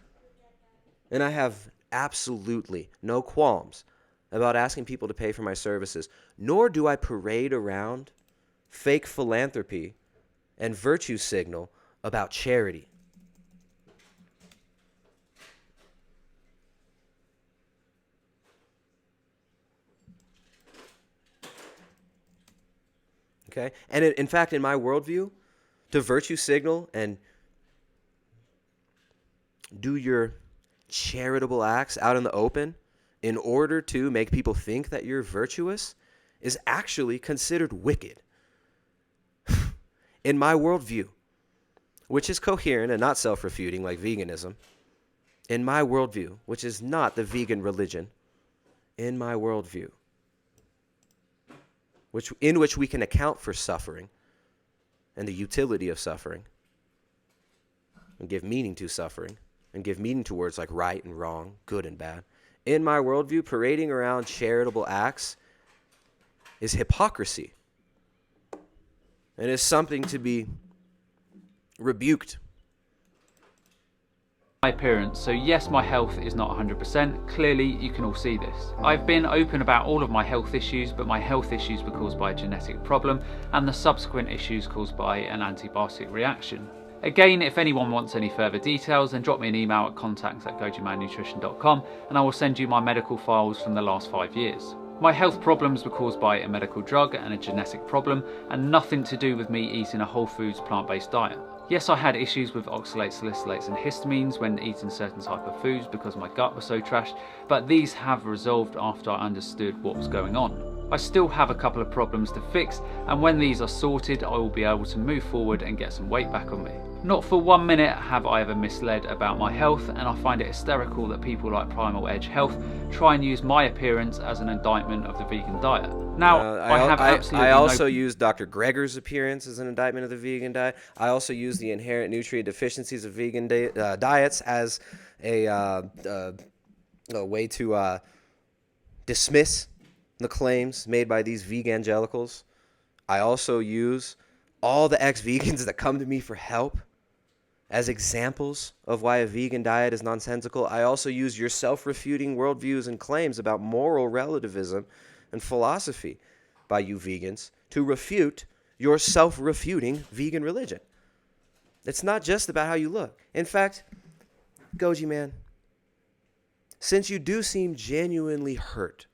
And I have absolutely no qualms about asking people to pay for my services, nor do I parade around fake philanthropy and virtue signal about charity. Okay? And in fact, in my worldview, to virtue signal and do your charitable acts out in the open in order to make people think that you're virtuous is actually considered wicked. In my worldview, which is coherent and not self-refuting like veganism, in my worldview, which is not the vegan religion, in my worldview, in which we can account for suffering and the utility of suffering and give meaning to suffering and give meaning to words like right and wrong, good and bad. In my worldview, parading around charitable acts is hypocrisy and is something to be rebuked. My appearance. So yes, my health is not 100%. Clearly, you can all see this. I've been open about all of my health issues, but my health issues were caused by a genetic problem and the subsequent issues caused by an antibiotic reaction. Again, if anyone wants any further details, then drop me an email at contacts@gojimannutrition.com and I will send you my medical files from the last 5 years. My health problems were caused by a medical drug and a genetic problem, and nothing to do with me eating a whole foods plant-based diet. Yes, I had issues with oxalates, salicylates and histamines when eating certain type of foods because my gut was so trashed, but these have resolved after I understood what was going on. I still have a couple of problems to fix, and when these are sorted, I will be able to move forward and get some weight back on me. Not for 1 minute have I ever misled about my health, and I find it hysterical that people like Primal Edge Health try and use my appearance as an indictment of the vegan diet. Now, I also use Dr. Greger's appearance as an indictment of the vegan diet. I also use the inherent nutrient deficiencies of vegan diets as a way to dismiss the claims made by these vegangelicals. I also use all the ex-vegans that come to me for help as examples of why a vegan diet is nonsensical. I also use your self-refuting worldviews and claims about moral relativism and philosophy by you vegans to refute your self-refuting vegan religion. It's not just about how you look. In fact, Goji Man, since you do seem genuinely hurt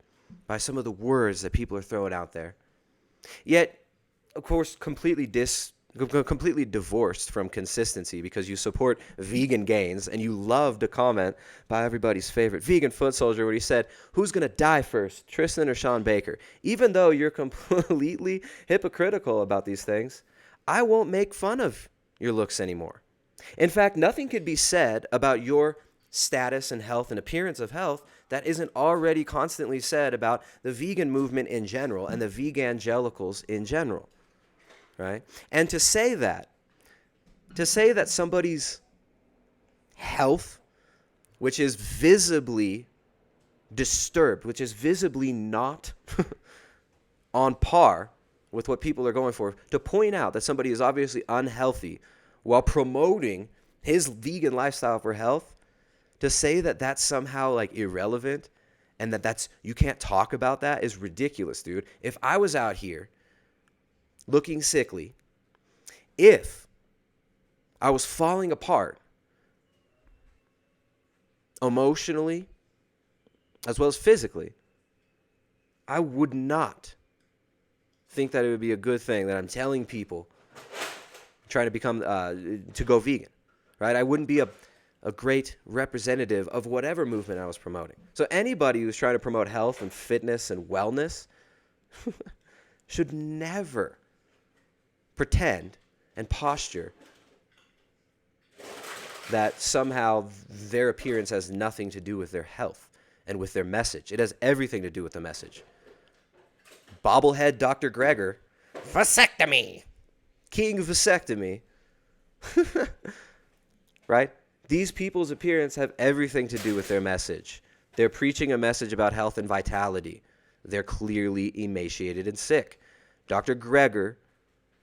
by some of the words that people are throwing out there, yet of course, completely divorced from consistency because you support vegan gains, and you loved a comment by everybody's favorite vegan foot soldier where he said, "Who's going to die first, Tristan or Sean Baker?" Even though you're completely hypocritical about these things, I won't make fun of your looks anymore. In fact, nothing could be said about your status and health and appearance of health that isn't already constantly said about the vegan movement in general and the veganegelicals in general. Right? And to say that somebody's health, which is visibly disturbed, which is visibly not on par with what people are going for, to point out that somebody is obviously unhealthy while promoting his vegan lifestyle for health, to say that that's somehow like irrelevant and that you can't talk about that is ridiculous, dude. If I was out here looking sickly, if I was falling apart emotionally as well as physically, I would not think that it would be a good thing that I'm telling people trying to become to go vegan, right? I wouldn't be a great representative of whatever movement I was promoting. So anybody who's trying to promote health and fitness and wellness should never pretend and posture that somehow their appearance has nothing to do with their health and with their message. It has everything to do with the message. Bobblehead Dr. Greger, vasectomy, king of vasectomy, right? These people's appearance have everything to do with their message. They're preaching a message about health and vitality. They're clearly emaciated and sick. Dr. Greger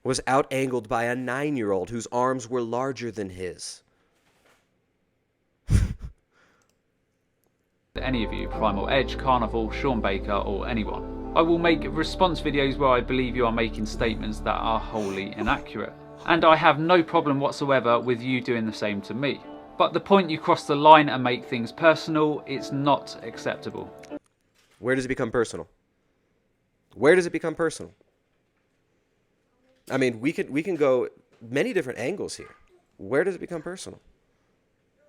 was out-angled by a 9-year-old whose arms were larger than his. Any of you, Primal Edge, Carnivore, Sean Baker, or anyone. I will make response videos where I believe you are making statements that are wholly inaccurate. And I have no problem whatsoever with you doing the same to me. But the point you cross the line and make things personal, it's not acceptable. Where does it become personal? Where does it become personal? I mean, we can go many different angles here. Where does it become personal?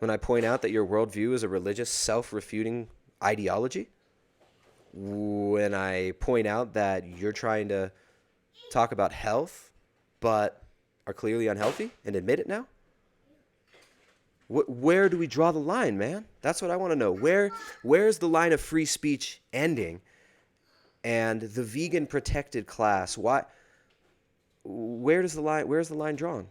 When I point out that your worldview is a religious, self-refuting ideology? When I point out that you're trying to talk about health, but are clearly unhealthy and admit it now? Where do we draw the line, man? That's what I want to know. Where's the line of free speech ending and the vegan protected class? Where's the line drawn?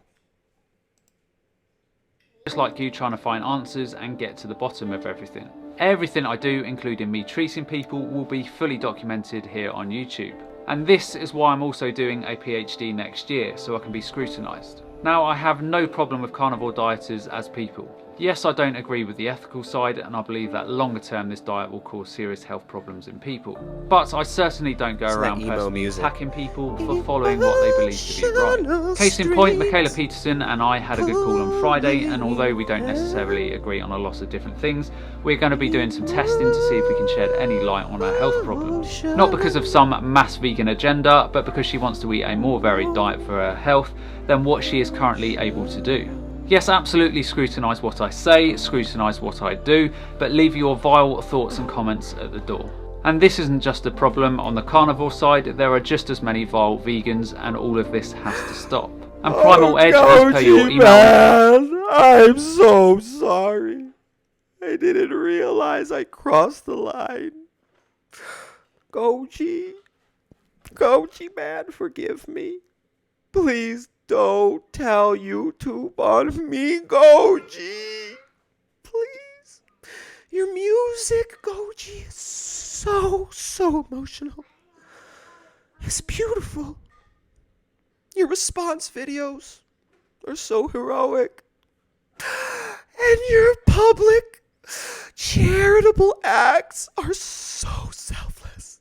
Just like you trying to find answers and get to the bottom of everything. Everything I do, including me treating people, will be fully documented here on YouTube. And this is why I'm also doing a PhD next year, so I can be scrutinised. Now, I have no problem with carnivore dieters as people. Yes, I don't agree with the ethical side, and I believe that longer term this diet will cause serious health problems in people. But I certainly don't go around personally attacking people for following what they believe to be right. Case in point, Michaela Peterson and I had a good call on Friday, and although we don't necessarily agree on a lot of different things, we're going to be doing some testing to see if we can shed any light on her health problems. Not because of some mass vegan agenda, but because she wants to eat a more varied diet for her health than what she is currently able to do. Yes, absolutely scrutinise what I say, scrutinise what I do, but leave your vile thoughts and comments at the door. And this isn't just a problem on the carnivore side, there are just as many vile vegans, and all of this has to stop. And Primal Edge, as per your email... Man, I'm so sorry. I didn't realize I crossed the line. Goji Man, forgive me. Please don't tell YouTube on me, Goji. Please. Your music, Goji, is so emotional. It's beautiful. Your response videos are so heroic. And your public charitable acts are so selfless.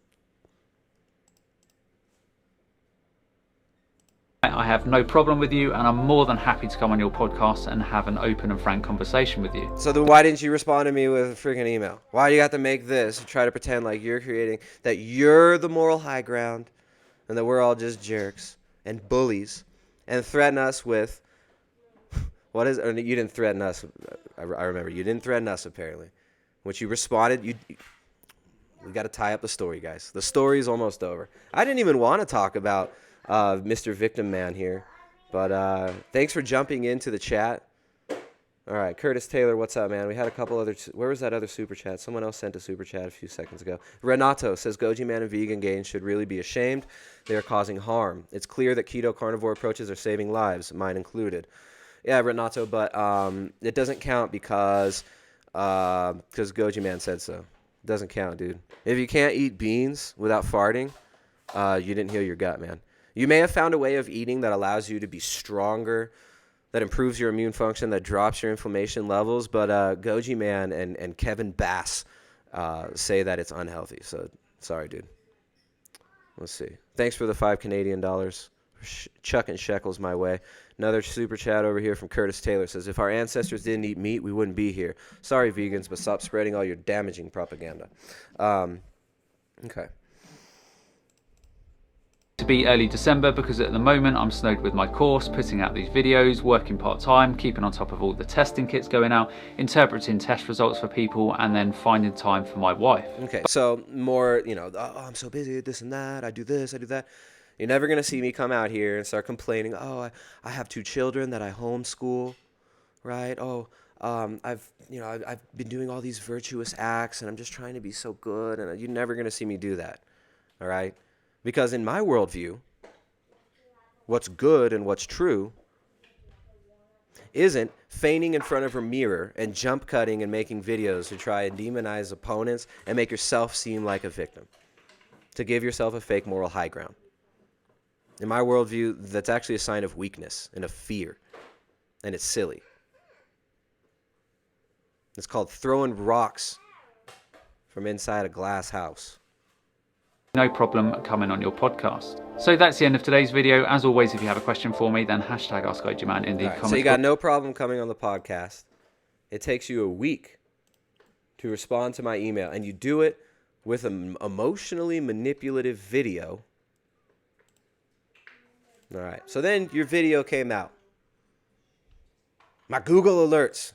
I have no problem with you, and I'm more than happy to come on your podcast and have an open and frank conversation with you. So then why didn't you respond to me with a freaking email? Why do you have to make this try to pretend like you're creating, that you're the moral high ground and that we're all just jerks and bullies and threaten us with what is? Or you didn't threaten us. I remember you didn't threaten us apparently. Which you responded. We got to tie up the story, guys. The story is almost over. I didn't even want to talk about Mr. Victim Man here, but thanks for jumping into the chat. All right, Curtis Taylor, what's up, man? We had a couple other... Where was that other super chat? Someone else sent a super chat a few seconds ago. Renato says, Goji Man and vegan gains should really be ashamed. They are causing harm. It's clear that keto carnivore approaches are saving lives, mine included. Yeah, Renato, but it doesn't count because Goji Man said so. It doesn't count, dude. If you can't eat beans without farting, you didn't heal your gut, man. You may have found a way of eating that allows you to be stronger, that improves your immune function, that drops your inflammation levels. But Goji Man and Kevin Bass say that it's unhealthy. So, sorry, dude. Let's see. Thanks for the $5 Canadian. Chucking shekels my way. Another super chat over here from Curtis Taylor says, if our ancestors didn't eat meat, we wouldn't be here. Sorry, vegans, but stop spreading all your damaging propaganda. Okay. To be early December because at the moment I'm snowed with my course, putting out these videos, working part-time, keeping on top of all the testing kits going out, interpreting test results for people, and then finding time for my wife. Okay, so more, oh, I'm so busy, this and that, I do this, I do that. You're never going to see me come out here and start complaining, oh, I have 2 children that I homeschool, right? Oh, I've been doing all these virtuous acts and I'm just trying to be so good, and you're never going to see me do that, all right? Because in my worldview, what's good and what's true isn't feigning in front of a mirror and jump cutting and making videos to try and demonize opponents and make yourself seem like a victim, to give yourself a fake moral high ground. In my worldview, that's actually a sign of weakness and of fear, and it's silly. It's called throwing rocks from inside a glass house. No problem coming on your podcast. So that's the end of today's video. As always, if you have a question for me, then hashtag Ask Goji Man in the comments. So you got no problem coming on the podcast. It takes you a week to respond to my email, and you do it with an emotionally manipulative video. All right. So then your video came out. My Google alerts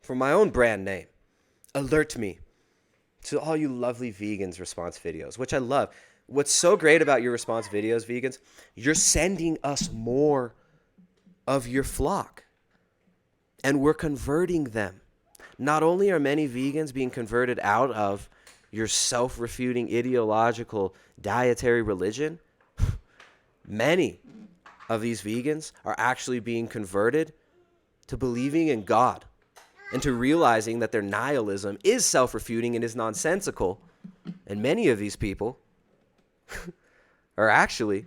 for my own brand name alert me to all you lovely vegans response videos, which I love. What's so great about your response videos, vegans, you're sending us more of your flock, and we're converting them. Not only are many vegans being converted out of your self-refuting ideological dietary religion, many of these vegans are actually being converted to believing in God and to realizing that their nihilism is self-refuting and is nonsensical. And many of these people are actually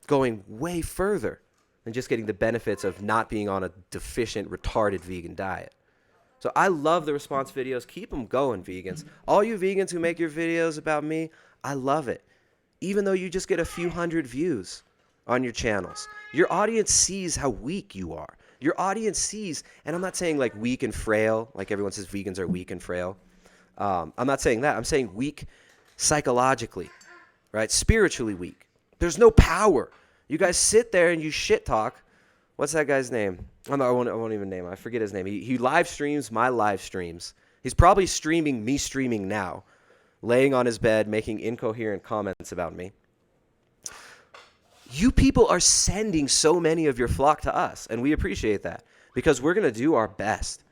going way further than just getting the benefits of not being on a deficient, retarded vegan diet. So I love the response videos. Keep them going, vegans. All you vegans who make your videos about me, I love it. Even though you just get a few hundred views on your channels, your audience sees how weak you are. Your audience sees, and I'm not saying like weak and frail, like everyone says vegans are weak and frail. I'm not saying that. I'm saying weak psychologically, right? Spiritually weak. There's no power. You guys sit there and you shit talk. What's that guy's name? I won't even name him. I forget his name. He live streams my live streams. He's probably streaming me streaming now, laying on his bed, making incoherent comments about me. You people are sending so many of your flock to us, and we appreciate that because we're going to do our best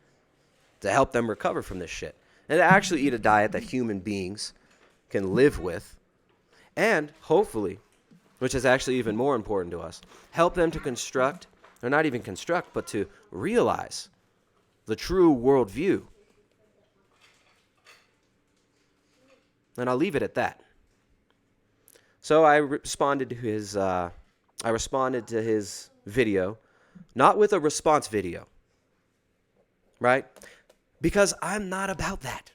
to help them recover from this shit and to actually eat a diet that human beings can live with, and hopefully, which is actually even more important to us, help them to construct, or not even construct, but to realize the true worldview. And I'll leave it at that. So I responded to his video, not with a response video, right? Because I'm not about that.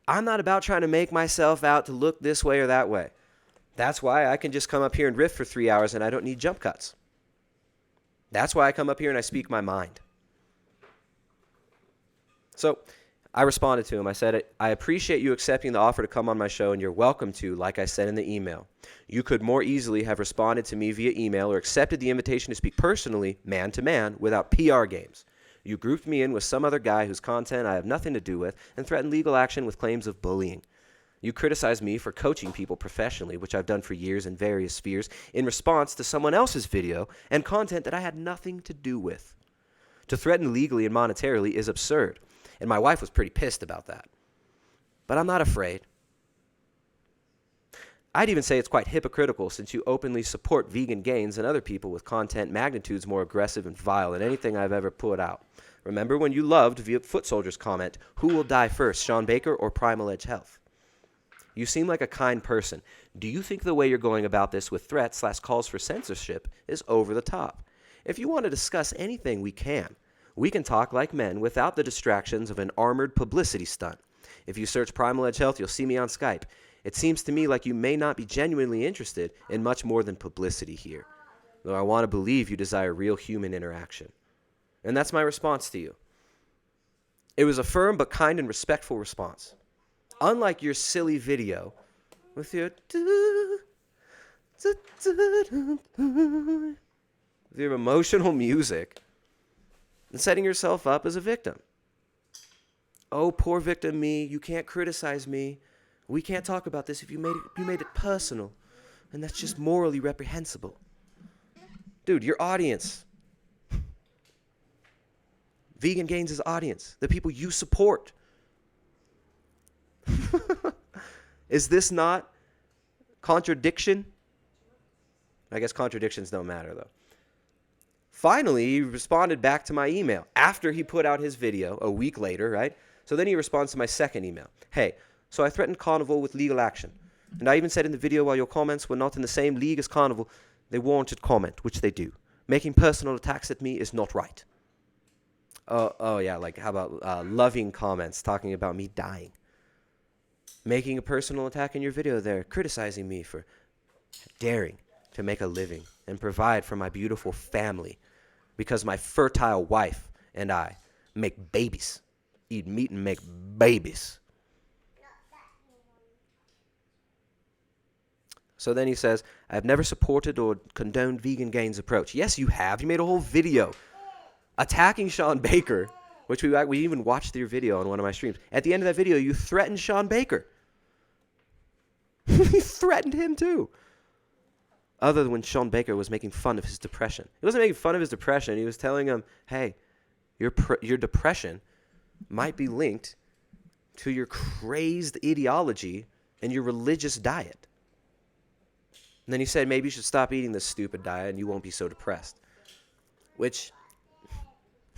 I'm not about trying to make myself out to look this way or that way. That's why I can just come up here and riff for 3 hours and I don't need jump cuts. That's why I come up here and I speak my mind. So I responded to him. I said, I appreciate you accepting the offer to come on my show, and you're welcome to, like I said in the email. You could more easily have responded to me via email or accepted the invitation to speak personally, man to man, without PR games. You grouped me in with some other guy whose content I have nothing to do with and threatened legal action with claims of bullying. You criticized me for coaching people professionally, which I've done for years in various spheres, in response to someone else's video and content that I had nothing to do with. To threaten legally and monetarily is absurd. And my wife was pretty pissed about that. But I'm not afraid. I'd even say it's quite hypocritical since you openly support vegan gains and other people with content magnitudes more aggressive and vile than anything I've ever put out. Remember when you loved via Foot Soldier's comment, who will die first, Sean Baker or Primal Edge Health? You seem like a kind person. Do you think the way you're going about this with threats/calls for censorship is over the top? If you want to discuss anything, we can. We can talk like men without the distractions of an armored publicity stunt. If you search Primal Edge Health, you'll see me on Skype. It seems to me like you may not be genuinely interested in much more than publicity here, though I want to believe you desire real human interaction. And that's my response to you. It was a firm but kind and respectful response. Unlike your silly video with your emotional music and setting yourself up as a victim. Oh, poor victim me, you can't criticize me. We can't talk about this if you made it personal. And that's just morally reprehensible. Dude, your audience. Vegan Gains' audience. The people you support. Is this not contradiction? I guess contradictions don't matter, though. Finally, he responded back to my email after he put out his video a week later, right? So then he responds to my second email. Hey, so I threatened Carnivore with legal action. And I even said in the video while your comments were not in the same league as Carnivore, they warranted comment, which they do. Making personal attacks at me is not right. Oh yeah, like how about loving comments talking about me dying? Making a personal attack in your video there, criticizing me for daring to make a living and provide for my beautiful family because my fertile wife and I make babies, eat meat and make babies. So then he says, I've never supported or condoned Vegan Gains' approach. Yes, you have. You made a whole video attacking Sean Baker, which we even watched your video on one of my streams. At the end of that video, you threatened Sean Baker. You threatened him too. Other than when Sean Baker was making fun of his depression. He wasn't making fun of his depression. He was telling him, hey, your depression might be linked to your crazed ideology and your religious diet. And then he said, maybe you should stop eating this stupid diet and you won't be so depressed. Which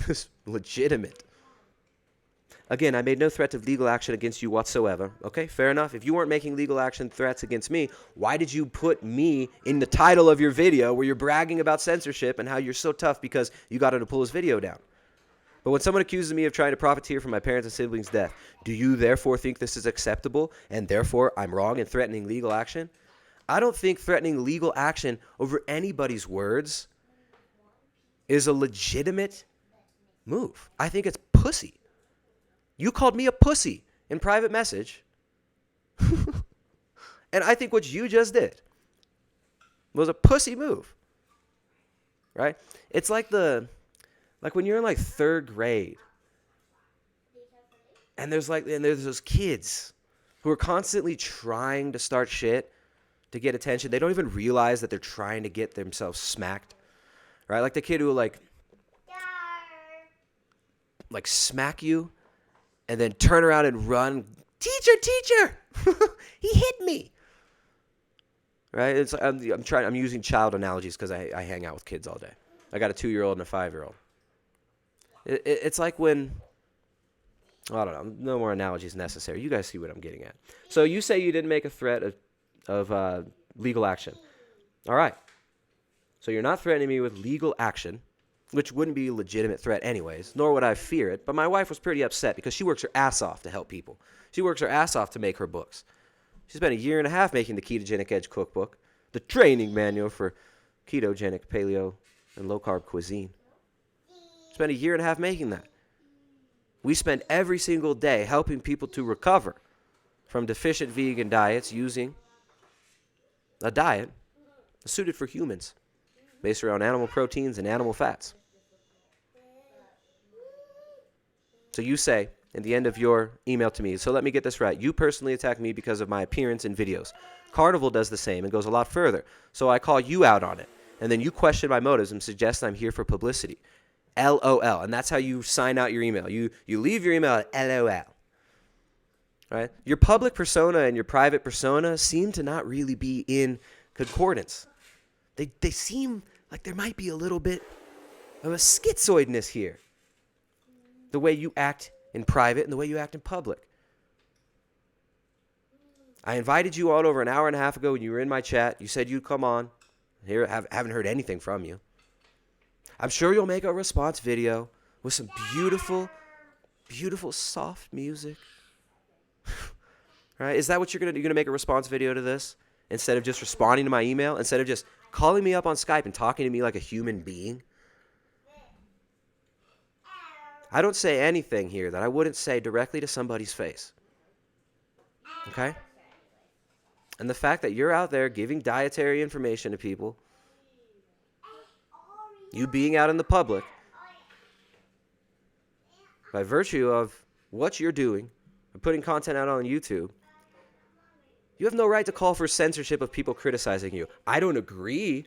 is legitimate. Again, I made no threat of legal action against you whatsoever. Okay, fair enough. If you weren't making legal action threats against me, why did you put me in the title of your video where you're bragging about censorship and how you're so tough because you got him to pull his video down? But when someone accuses me of trying to profiteer from my parents' and siblings' death, do you therefore think this is acceptable and therefore I'm wrong in threatening legal action? I don't think threatening legal action over anybody's words is a legitimate move. I think it's pussy. You called me a pussy in private message. And I think what you just did was a pussy move. Right? It's like when you're in like third grade and there's those kids who are constantly trying to start shit to get attention. They don't even realize that they're trying to get themselves smacked. Right? Like the kid who will like smack you and then turn around and run. Teacher, he hit me. Right? It's I'm using child analogies because I hang out with kids all day. I got a 2-year-old and a 5-year-old. It's like when, I don't know, no more analogies necessary. You guys see what I'm getting at. So you say you didn't make a threat of legal action. All right. So you're not threatening me with legal action, which wouldn't be a legitimate threat anyways, nor would I fear it. But my wife was pretty upset because she works her ass off to help people. She works her ass off to make her books. She spent 1.5 years making the Ketogenic Edge cookbook, the training manual for ketogenic, paleo, and low-carb cuisine. Spent 1.5 years making that. We spend every single day helping people to recover from deficient vegan diets using a diet suited for humans based around animal proteins and animal fats. So you say in the end of your email to me, so let me get this right. You personally attack me because of my appearance in videos. Carnivore does the same and goes a lot further. So I call you out on it. And then you question my motives and suggest I'm here for publicity. LOL. And that's how you sign out your email. You leave your email at LOL. Right? Your public persona and your private persona seem to not really be in concordance. They seem like there might be a little bit of a schizoidness here. The way you act in private and the way you act in public. I invited you all over an hour and a half ago when you were in my chat. You said you'd come on. Here, haven't heard anything from you. I'm sure you'll make a response video with some beautiful, beautiful soft music. Right? Is that what you're gonna do? You're gonna make a response video to this instead of just responding to my email, instead of just calling me up on Skype and talking to me like a human being? I don't say anything here that I wouldn't say directly to somebody's face. Okay? And the fact that you're out there giving dietary information to people, you being out in the public, by virtue of what you're doing, and putting content out on YouTube, you have no right to call for censorship of people criticizing you. I don't agree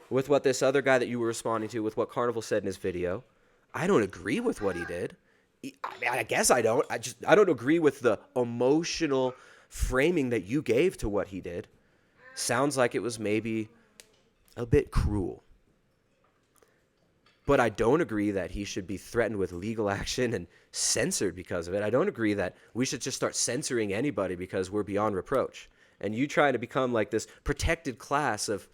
with what this other guy that you were responding to, with what Carnivore said in his video. I don't agree with what he did. I guess I don't. I don't agree with the emotional framing that you gave to what he did. Sounds like it was maybe a bit cruel. But I don't agree that he should be threatened with legal action and censored because of it. I don't agree that we should just start censoring anybody because we're beyond reproach. And you trying to become like this protected class of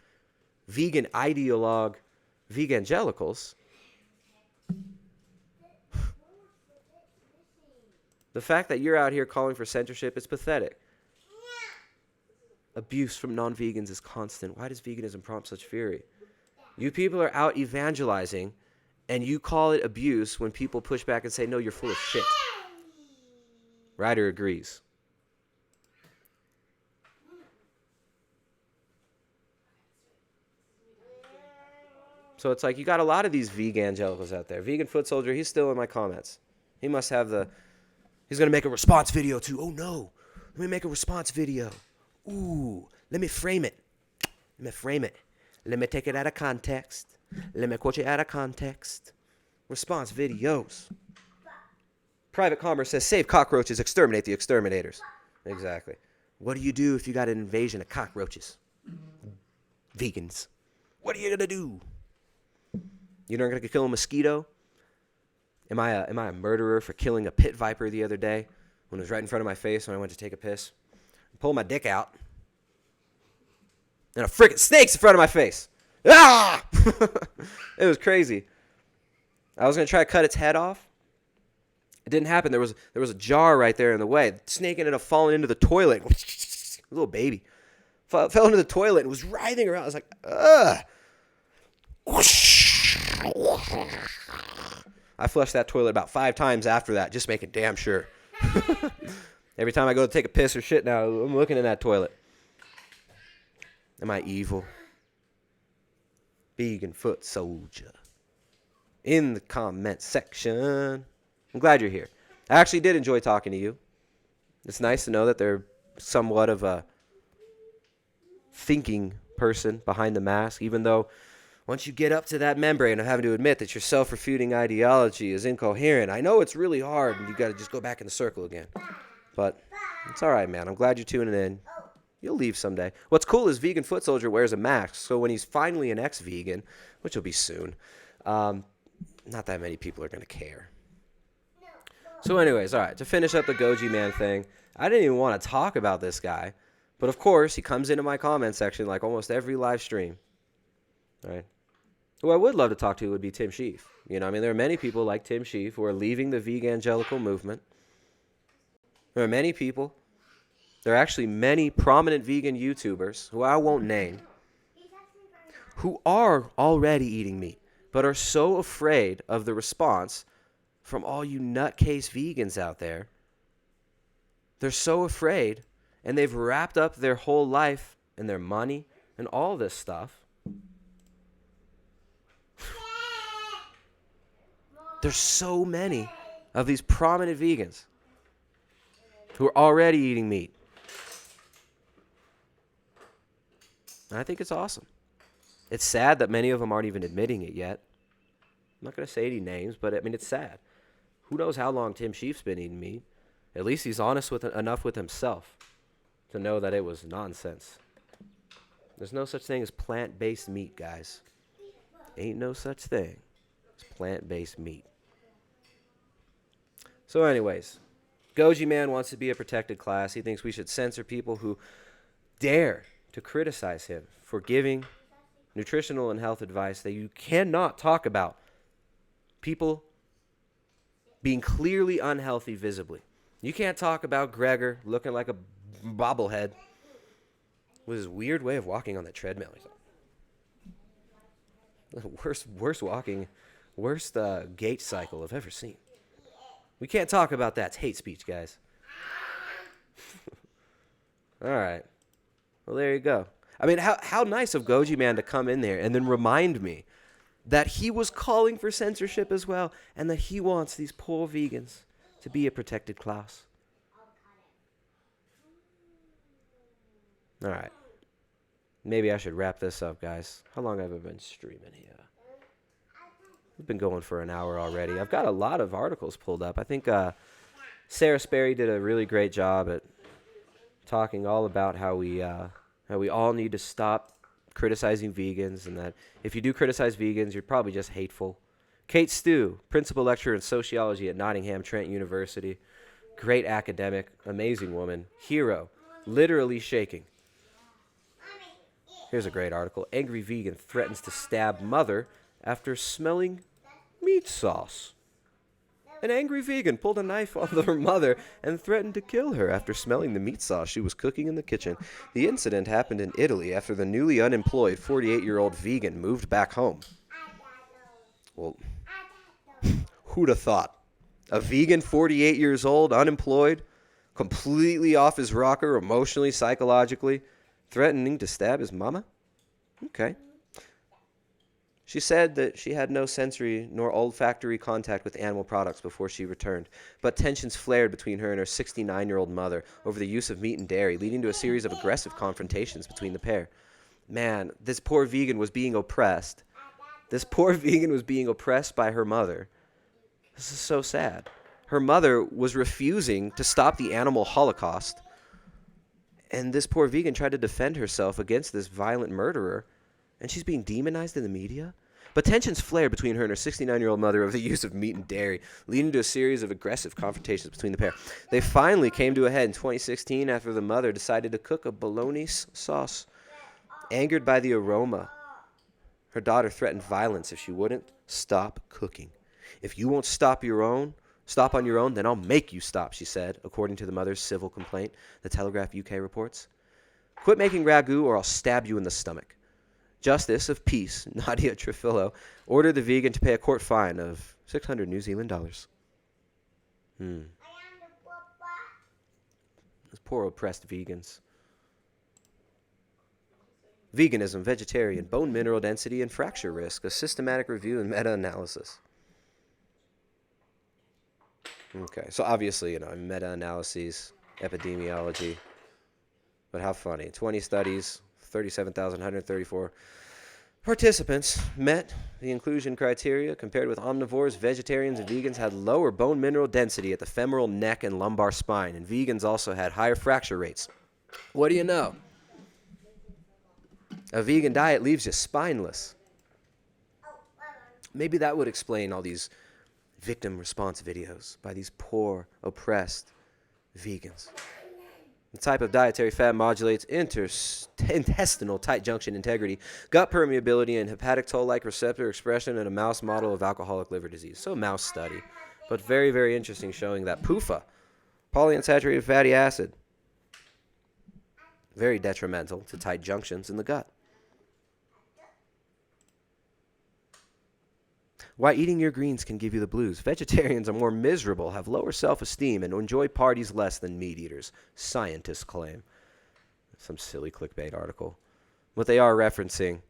vegan ideologue veganegelicals. The fact that you're out here calling for censorship is pathetic. Abuse from non-vegans is constant. Why does veganism prompt such fury? You people are out evangelizing, and you call it abuse when people push back and say, no, you're full of shit. Ryder agrees. So it's like you got a lot of these veganegelicals out there. Vegan Foot Soldier, he's still in my comments. He must have he's going to make a response video too. Oh no, let me make a response video. Ooh, let me frame it. Let me frame it. Let me take it out of context. Let me quote it out of context. Response videos. Private Commerce says, save cockroaches, exterminate the exterminators. Exactly. What do you do if you got an invasion of cockroaches? Vegans. What are you going to do? You're not going to kill a mosquito? Am I a murderer for killing a pit viper the other day when it was right in front of my face when I went to take a piss? I pulled my dick out. And a freaking snake's in front of my face. Ah! It was crazy. I was going to try to cut its head off. It didn't happen. There was a jar right there in the way. The snake ended up falling into the toilet. A little baby. Fell into the toilet and was writhing around. I was like, ugh. I flushed that toilet about 5 times after that, just making damn sure. Every time I go to take a piss or shit now, I'm looking in that toilet. Am I evil? Vegan Foot Soldier. In the comment section. I'm glad you're here. I actually did enjoy talking to you. It's nice to know that they're somewhat of a thinking person behind the mask, even though once you get up to that membrane of having to admit that your self-refuting ideology is incoherent, I know it's really hard and you got to just go back in the circle again. But it's all right, man. I'm glad you're tuning in. You'll leave someday. What's cool is Vegan Foot Soldier wears a mask, so when he's finally an ex-vegan, which will be soon, not that many people are going to care. So anyways, all right, to finish up the Goji Man thing, I didn't even want to talk about this guy, but of course, he comes into my comment section like almost every live stream. All right. Who I would love to talk to would be Tim Sheaf. You know, I mean, there are many people like Tim Sheaf who are leaving the vegangelical movement. There are many people. There are actually many prominent vegan YouTubers, who I won't name, who are already eating meat, but are so afraid of the response from all you nutcase vegans out there. They're so afraid, and they've wrapped up their whole life and their money and all this stuff. There's so many of these prominent vegans who are already eating meat. And I think it's awesome. It's sad that many of them aren't even admitting it yet. I'm not going to say any names, but I mean, it's sad. Who knows how long Tim Sheaf's been eating meat? At least he's honest enough with himself to know that it was nonsense. There's no such thing as plant-based meat, guys. Ain't no such thing as plant-based meat. So anyways, Goji Man wants to be a protected class. He thinks we should censor people who dare to criticize him for giving nutritional and health advice that you cannot talk about. People being clearly unhealthy visibly. You can't talk about Gregor looking like a bobblehead with his weird way of walking on the treadmill. Worst gait cycle I've ever seen. We can't talk about that. It's hate speech, guys. All right. Well, there you go. I mean, how nice of Goji Man to come in there and then remind me that he was calling for censorship as well, and that he wants these poor vegans to be a protected class. All right. Maybe I should wrap this up, guys. How long have I been streaming here? We've been going for an hour already. I've got a lot of articles pulled up. I think Sarah Sperry did a really great job at talking all about how we all need to stop criticizing vegans, and that if you do criticize vegans, you're probably just hateful. Kate Stew, principal lecturer in sociology at Nottingham Trent University. Great academic, amazing woman, hero, literally shaking. Here's a great article. Angry vegan threatens to stab mother after smelling meat sauce. An angry vegan pulled a knife on her mother and threatened to kill her after smelling the meat sauce she was cooking in the kitchen. The incident happened in Italy after the newly unemployed 48-year-old vegan moved back home. Well, who'd have thought? A vegan, 48 years old, unemployed, completely off his rocker emotionally, psychologically, threatening to stab his mama? Okay. She said that she had no sensory nor olfactory contact with animal products before she returned, but tensions flared between her and her 69-year-old mother over the use of meat and dairy, leading to a series of aggressive confrontations between the pair. Man, this poor vegan was being oppressed. This poor vegan was being oppressed by her mother. This is so sad. Her mother was refusing to stop the animal holocaust, and this poor vegan tried to defend herself against this violent murderer, and she's being demonized in the media? But tensions flared between her and her 69-year-old mother over the use of meat and dairy, leading to a series of aggressive confrontations between the pair. They finally came to a head in 2016 after the mother decided to cook a bolognese sauce. Angered by the aroma, her daughter threatened violence if she wouldn't stop cooking. If you won't stop on your own, then I'll make you stop, she said, according to the mother's civil complaint, the Telegraph UK reports. Quit making ragu or I'll stab you in the stomach. Justice of Peace, Nadia Trefillo, ordered the vegan to pay a court fine of 600 New Zealand dollars. Those poor oppressed vegans. Veganism, vegetarian, bone mineral density, and fracture risk, a systematic review and meta-analysis. Okay, so obviously, meta-analyses, epidemiology, but how funny. 20 studies, 37,134 participants met the inclusion criteria. Compared with omnivores, vegetarians and vegans had lower bone mineral density at the femoral, neck, and lumbar spine, and vegans also had higher fracture rates. What do you know? A vegan diet leaves you spineless. Maybe that would explain all these victim response videos by these poor, oppressed vegans. The type of dietary fat modulates intestinal tight junction integrity, gut permeability, and hepatic toll-like receptor expression in a mouse model of alcoholic liver disease. So a mouse study, but very, very interesting, showing that PUFA, polyunsaturated fatty acid, very detrimental to tight junctions in the gut. Why eating your greens can give you the blues. Vegetarians are more miserable, have lower self-esteem, and enjoy parties less than meat eaters. Scientists claim. Some silly clickbait article. But they are referencing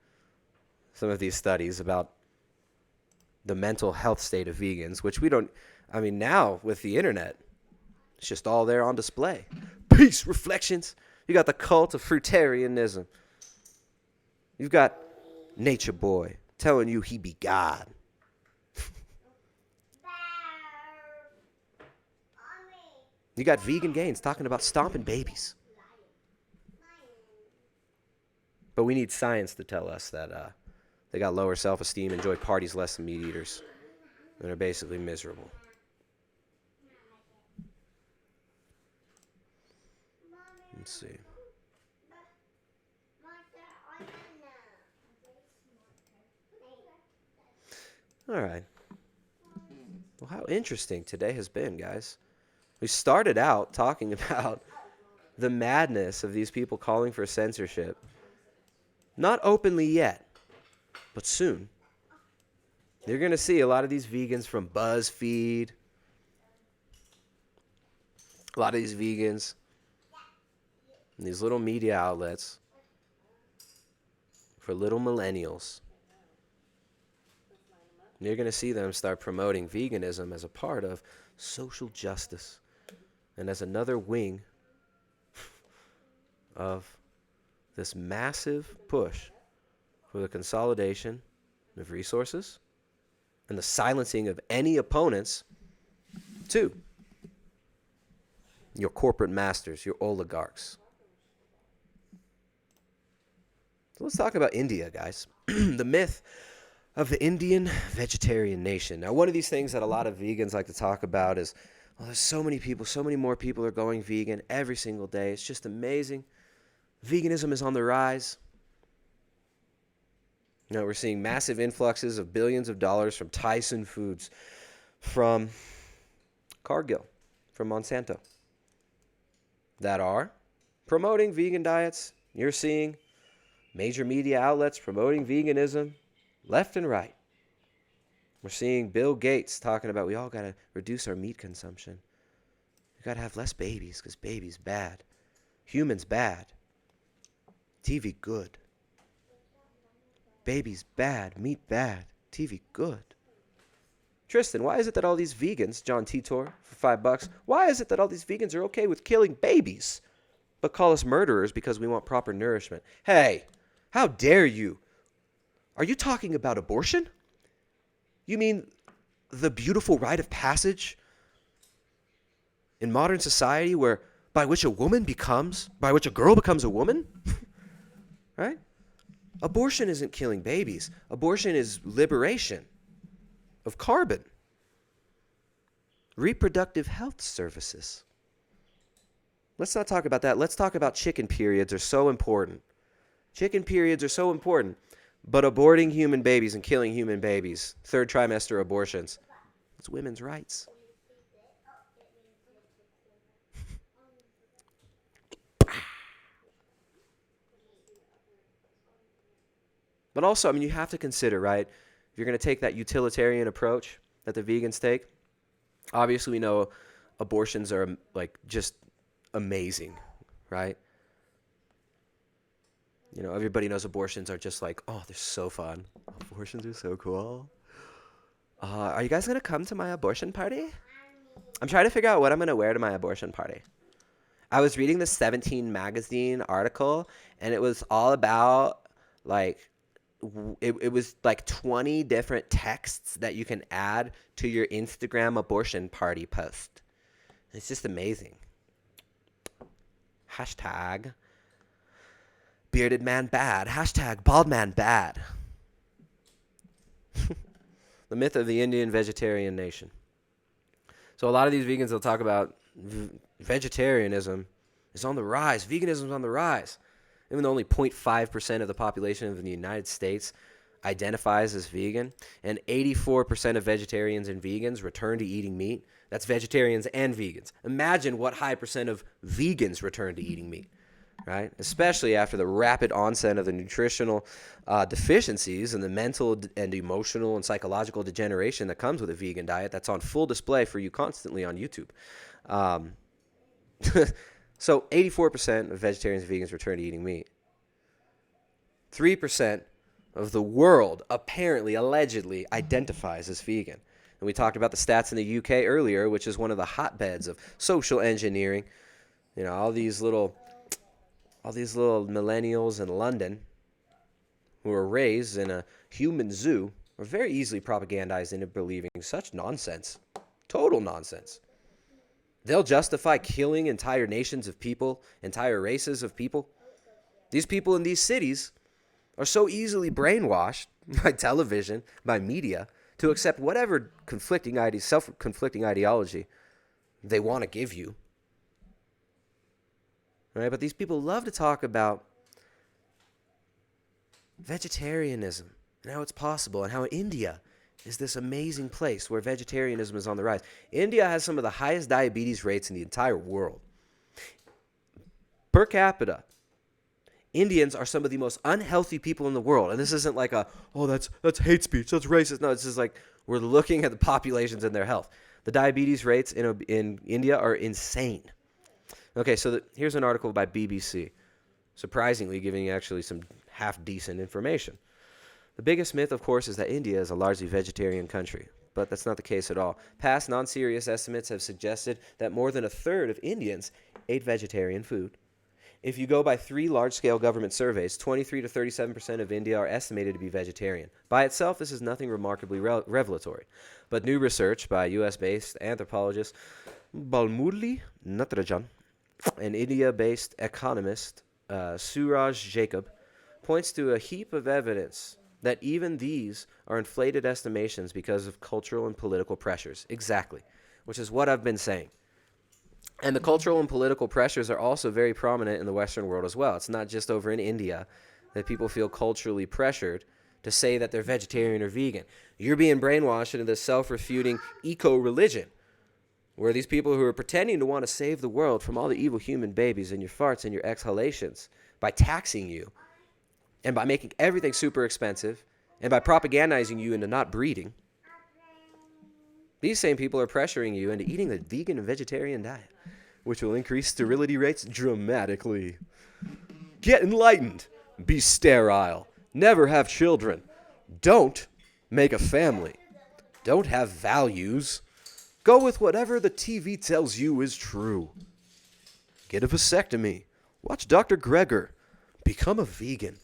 some of these studies about the mental health state of vegans, which we don't, I mean, now with the internet, it's just all there on display. Peace, reflections. You got the cult of fruitarianism. You've got Nature Boy telling you he be God. You got Vegan Gains talking about stomping babies. But we need science to tell us that they got lower self-esteem, enjoy parties less than meat eaters, and are basically miserable. Let's see. All right. Well, how interesting today has been, guys. We started out talking about the madness of these people calling for censorship. Not openly yet, but soon. You're going to see a lot of these vegans from BuzzFeed, a lot of these vegans, and these little media outlets for little millennials. And you're going to see them start promoting veganism as a part of social justice and as another wing of this massive push for the consolidation of resources and the silencing of any opponents to your corporate masters, your oligarchs. So let's talk about India, guys. The myth of the Indian vegetarian nation. Now, one of these things that a lot of vegans like to talk about is, well, there's so many people, so many more people are going vegan every single day. It's just amazing. Veganism is on the rise. You know, we're seeing massive influxes of billions of dollars from Tyson Foods, from Cargill, from Monsanto, that are promoting vegan diets. You're seeing major media outlets promoting veganism left and right. We're seeing Bill Gates talking about we all got to reduce our meat consumption. We got to have less babies because babies bad. Humans bad. TV good. Babies bad. Meat bad. TV good. Tristan, why is it that all these vegans, John Titor for $5, why is it that all these vegans are okay with killing babies but call us murderers because we want proper nourishment? Hey, how dare you? Are you talking about abortion? You mean the beautiful rite of passage in modern society by which a girl becomes a woman? Right? Abortion isn't killing babies. Abortion is liberation of carbon. Reproductive health services. Let's not talk about that. Let's talk about chicken periods are so important. Chicken periods are so important. But aborting human babies and killing human babies, third trimester abortions, it's women's rights. But also, I mean, you have to consider, right? If you're going to take that utilitarian approach that the vegans take, obviously we know abortions are like just amazing, right? You know, everybody knows abortions are just like, oh, they're so fun. Abortions are so cool. Are you guys going to come to my abortion party? I'm trying to figure out what I'm going to wear to my abortion party. I was reading the 17 magazine article, and it was all about, like, it was like 20 different texts that you can add to your Instagram abortion party post. It's just amazing. Hashtag bearded man bad. Hashtag bald man bad. The myth of the Indian vegetarian nation. So a lot of these vegans will talk about vegetarianism is on the rise. Veganism is on the rise. Even though only 0.5% of the population of the United States identifies as vegan, and 84% of vegetarians and vegans return to eating meat. That's vegetarians and vegans. Imagine what high percent of vegans return to eating meat. right? Especially after the rapid onset of the nutritional deficiencies and the mental and emotional and psychological degeneration that comes with a vegan diet that's on full display for you constantly on YouTube. So 84% of vegetarians and vegans return to eating meat. 3% of the world apparently, allegedly, identifies as vegan. And we talked about the stats in the UK earlier, which is one of the hotbeds of social engineering. You know, all these little millennials in London who were raised in a human zoo were very easily propagandized into believing such nonsense. Total nonsense. They'll justify killing entire nations of people, entire races of people. These people in these cities are so easily brainwashed by television, by media, to accept whatever self-conflicting ideology they want to give you. Right? But these people love to talk about vegetarianism and how it's possible, and how India is this amazing place where vegetarianism is on the rise. India has some of the highest diabetes rates in the entire world. Per capita, Indians are some of the most unhealthy people in the world. And this isn't like that's hate speech, that's racist. No, it's just like we're looking at the populations and their health. The diabetes rates in India are insane. Okay, so here's an article by BBC, surprisingly giving you actually some half-decent information. The biggest myth, of course, is that India is a largely vegetarian country, but that's not the case at all. Past non-serious estimates have suggested that more than a third of Indians ate vegetarian food. If you go by 3 large-scale government surveys, 23 to 37% of India are estimated to be vegetarian. By itself, this is nothing remarkably revelatory. But new research by US-based anthropologist Balmurli Natarajan and India-based economist Suraj Jacob points to a heap of evidence that even these are inflated estimations because of cultural and political pressures. Exactly, which is what I've been saying. And the cultural and political pressures are also very prominent in the Western world as well. It's not just over in India that people feel culturally pressured to say that they're vegetarian or vegan. You're being brainwashed into this self-refuting eco-religion where these people who are pretending to want to save the world from all the evil human babies and your farts and your exhalations by taxing you and by making everything super expensive and by propagandizing you into not breeding, these same people are pressuring you into eating the vegan and vegetarian diet, which will increase sterility rates dramatically. Get enlightened. Be sterile. Never have children. Don't make a family. Don't have values. Go with whatever the TV tells you is true. Get a vasectomy. Watch Dr. Greger. Become a vegan.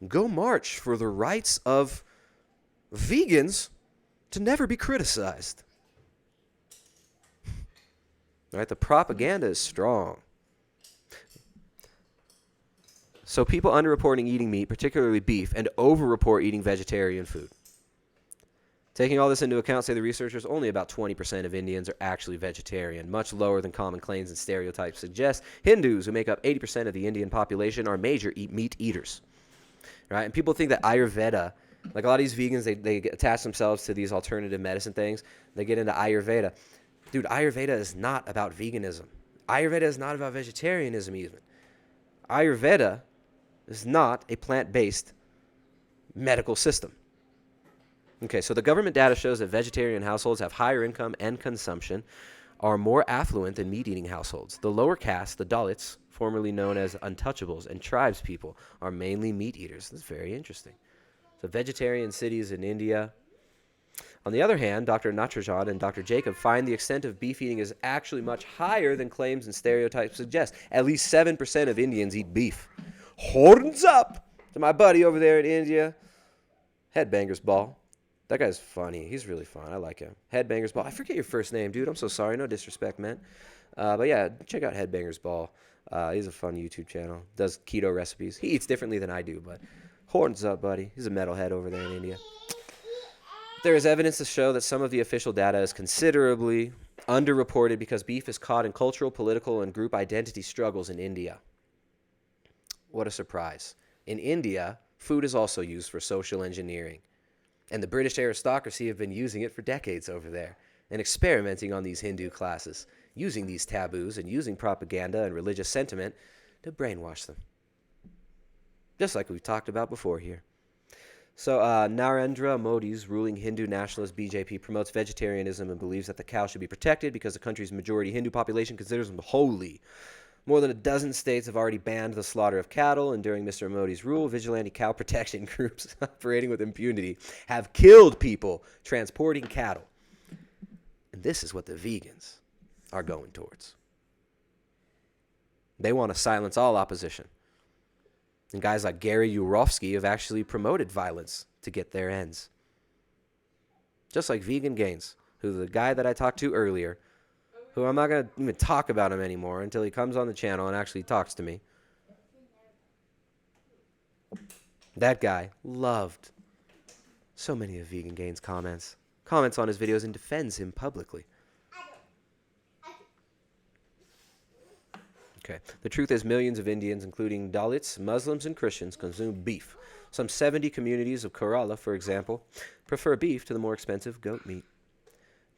Go march for the rights of vegans to never be criticized. All right, the propaganda is strong. So people underreporting eating meat, particularly beef, and overreport eating vegetarian food. Taking all this into account, say the researchers, only about 20% of Indians are actually vegetarian, much lower than common claims and stereotypes suggest. Hindus, who make up 80% of the Indian population, are major meat eaters. Right? And people think that Ayurveda, like a lot of these vegans, they attach themselves to these alternative medicine things. They get into Ayurveda. Dude, Ayurveda is not about veganism. Ayurveda is not about vegetarianism even. Ayurveda is not a plant-based medical system. Okay, so the government data shows that vegetarian households have higher income and consumption, are more affluent than meat-eating households. The lower caste, the Dalits, formerly known as untouchables, and tribes people, are mainly meat eaters. That's very interesting. So vegetarian cities in India. On the other hand, Dr. Natarajan and Dr. Jacob find the extent of beef eating is actually much higher than claims and stereotypes suggest. At least 7% of Indians eat beef. Horns up to my buddy over there in India. Headbangers Ball. That guy's funny. He's really fun. I like him. Headbangers Ball. I forget your first name, dude. I'm so sorry. No disrespect, man. But yeah, check out Headbangers Ball. He's a fun YouTube channel. Does keto recipes. He eats differently than I do, but horns up, buddy. He's a metalhead over there in India. There is evidence to show that some of the official data is considerably underreported because beef is caught in cultural, political, and group identity struggles in India. What a surprise. In India, food is also used for social engineering. And the British aristocracy have been using it for decades over there and experimenting on these Hindu classes, using these taboos and using propaganda and religious sentiment to brainwash them. Just like we've talked about before here. So Narendra Modi's ruling Hindu nationalist BJP promotes vegetarianism and believes that the cow should be protected because the country's majority Hindu population considers them holy. More than a dozen states have already banned the slaughter of cattle, and during Mr. Modi's rule, vigilante cow protection groups operating with impunity have killed people transporting cattle. And this is what the vegans are going towards. They want to silence all opposition. And guys like Gary Yourofsky have actually promoted violence to get their ends. Just like Vegan Gains, who's the guy that I talked to earlier, who I'm not going to even talk about him anymore until he comes on the channel and actually talks to me. That guy loved so many of Vegan Gains' comments on his videos and defends him publicly. Okay. The truth is millions of Indians, including Dalits, Muslims, and Christians, consume beef. Some 70 communities of Kerala, for example, prefer beef to the more expensive goat meat.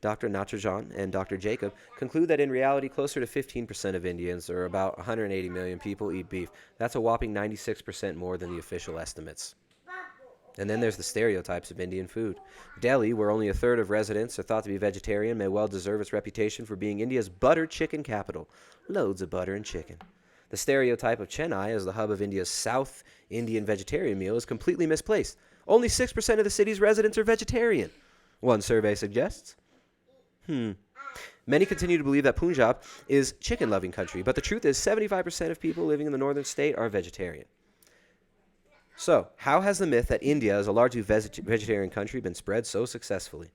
Dr. Natarajan and Dr. Jacob conclude that in reality, closer to 15% of Indians, or about 180 million people, eat beef. That's a whopping 96% more than the official estimates. And then there's the stereotypes of Indian food. Delhi, where only a third of residents are thought to be vegetarian, may well deserve its reputation for being India's butter chicken capital. Loads of butter and chicken. The stereotype of Chennai as the hub of India's South Indian vegetarian meal is completely misplaced. Only 6% of the city's residents are vegetarian, one survey suggests. Many continue to believe that Punjab is chicken-loving country, but the truth is 75% of people living in the northern state are vegetarian. So, how has the myth that India is a largely vegetarian country been spread so successfully?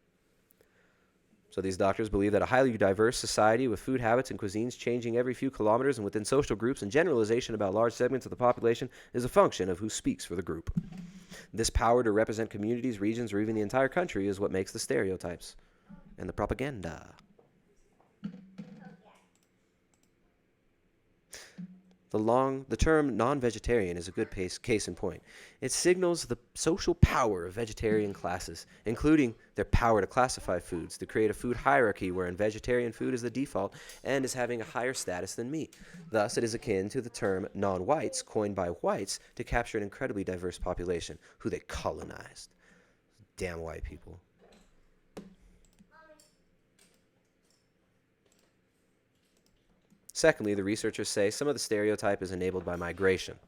So these doctors believe that a highly diverse society with food habits and cuisines changing every few kilometers and within social groups and generalization about large segments of the population is a function of who speaks for the group. This power to represent communities, regions, or even the entire country is what makes the stereotypes and the propaganda. The term non-vegetarian is a good case in point. It signals the social power of vegetarian classes, including their power to classify foods, to create a food hierarchy wherein vegetarian food is the default and is having a higher status than meat. Thus, it is akin to the term non-whites, coined by whites to capture an incredibly diverse population, who they colonized. Damn white people. Secondly, the researchers say some of the stereotype is enabled by migration.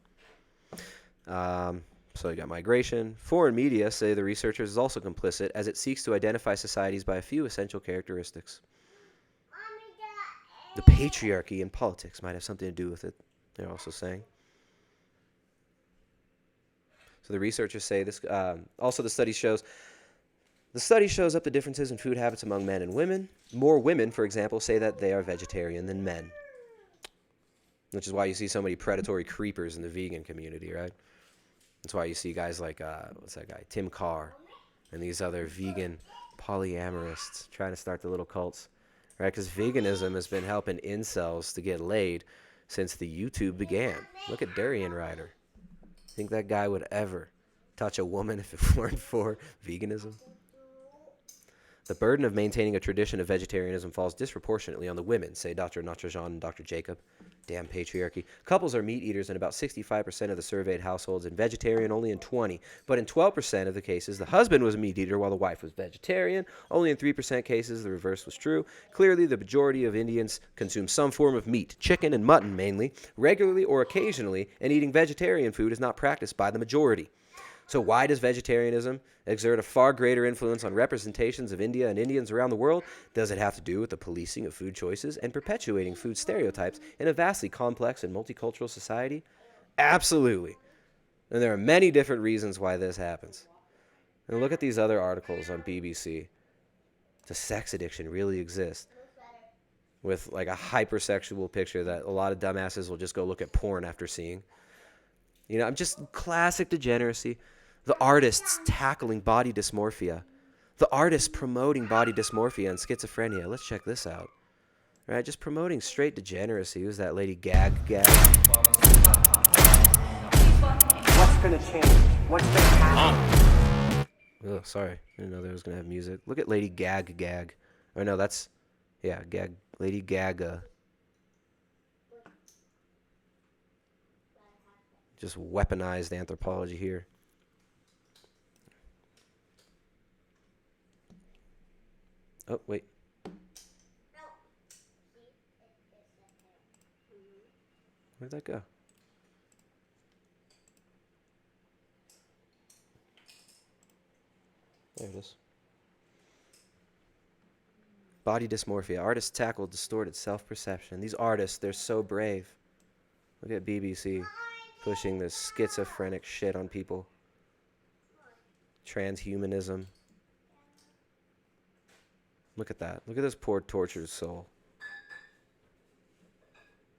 So you got migration. Foreign media, say the researchers, is also complicit as it seeks to identify societies by a few essential characteristics. The patriarchy in politics might have something to do with it, they're also saying. So the researchers say this. Also, the study shows up the differences in food habits among men and women. More women, for example, say that they are vegetarian than men. Which is why you see so many predatory creepers in the vegan community, right? That's why you see guys like, what's that guy, Tim Carr, and these other vegan polyamorists trying to start the little cults, right? Because veganism has been helping incels to get laid since the YouTube began. Look at Durian Rider. Think that guy would ever touch a woman if it weren't for veganism? The burden of maintaining a tradition of vegetarianism falls disproportionately on the women, say Dr. Natarajan and Dr. Jacob. Damn patriarchy. Couples are meat eaters in about 65% of the surveyed households and vegetarian only in 20%. But in 12% of the cases, the husband was a meat eater while the wife was vegetarian. Only in 3% cases, the reverse was true. Clearly, the majority of Indians consume some form of meat, chicken and mutton mainly, regularly or occasionally, and eating vegetarian food is not practiced by the majority. So why does vegetarianism exert a far greater influence on representations of India and Indians around the world? Does it have to do with the policing of food choices and perpetuating food stereotypes in a vastly complex and multicultural society? Absolutely. And there are many different reasons why this happens. And look at these other articles on BBC. The sex addiction really exists. With like a hypersexual picture that a lot of dumbasses will just go look at porn after seeing. You know, I'm just classic degeneracy. The artists tackling body dysmorphia. The artists promoting body dysmorphia and schizophrenia. Let's check this out. All right, just promoting straight degeneracy. Who's that lady? Gag? What's going to change? What's going to happen? Oh, sorry. I didn't know there was going to have music. Look at Lady Gag. Oh, no, that's... Yeah, Lady Gaga. just weaponized anthropology here. Oh, wait. Where'd that go? There it is. Body dysmorphia. Artists tackle distorted self-perception. These artists, they're so brave. Look at BBC pushing this schizophrenic shit on people. Transhumanism. Look at that. Look at this poor tortured soul.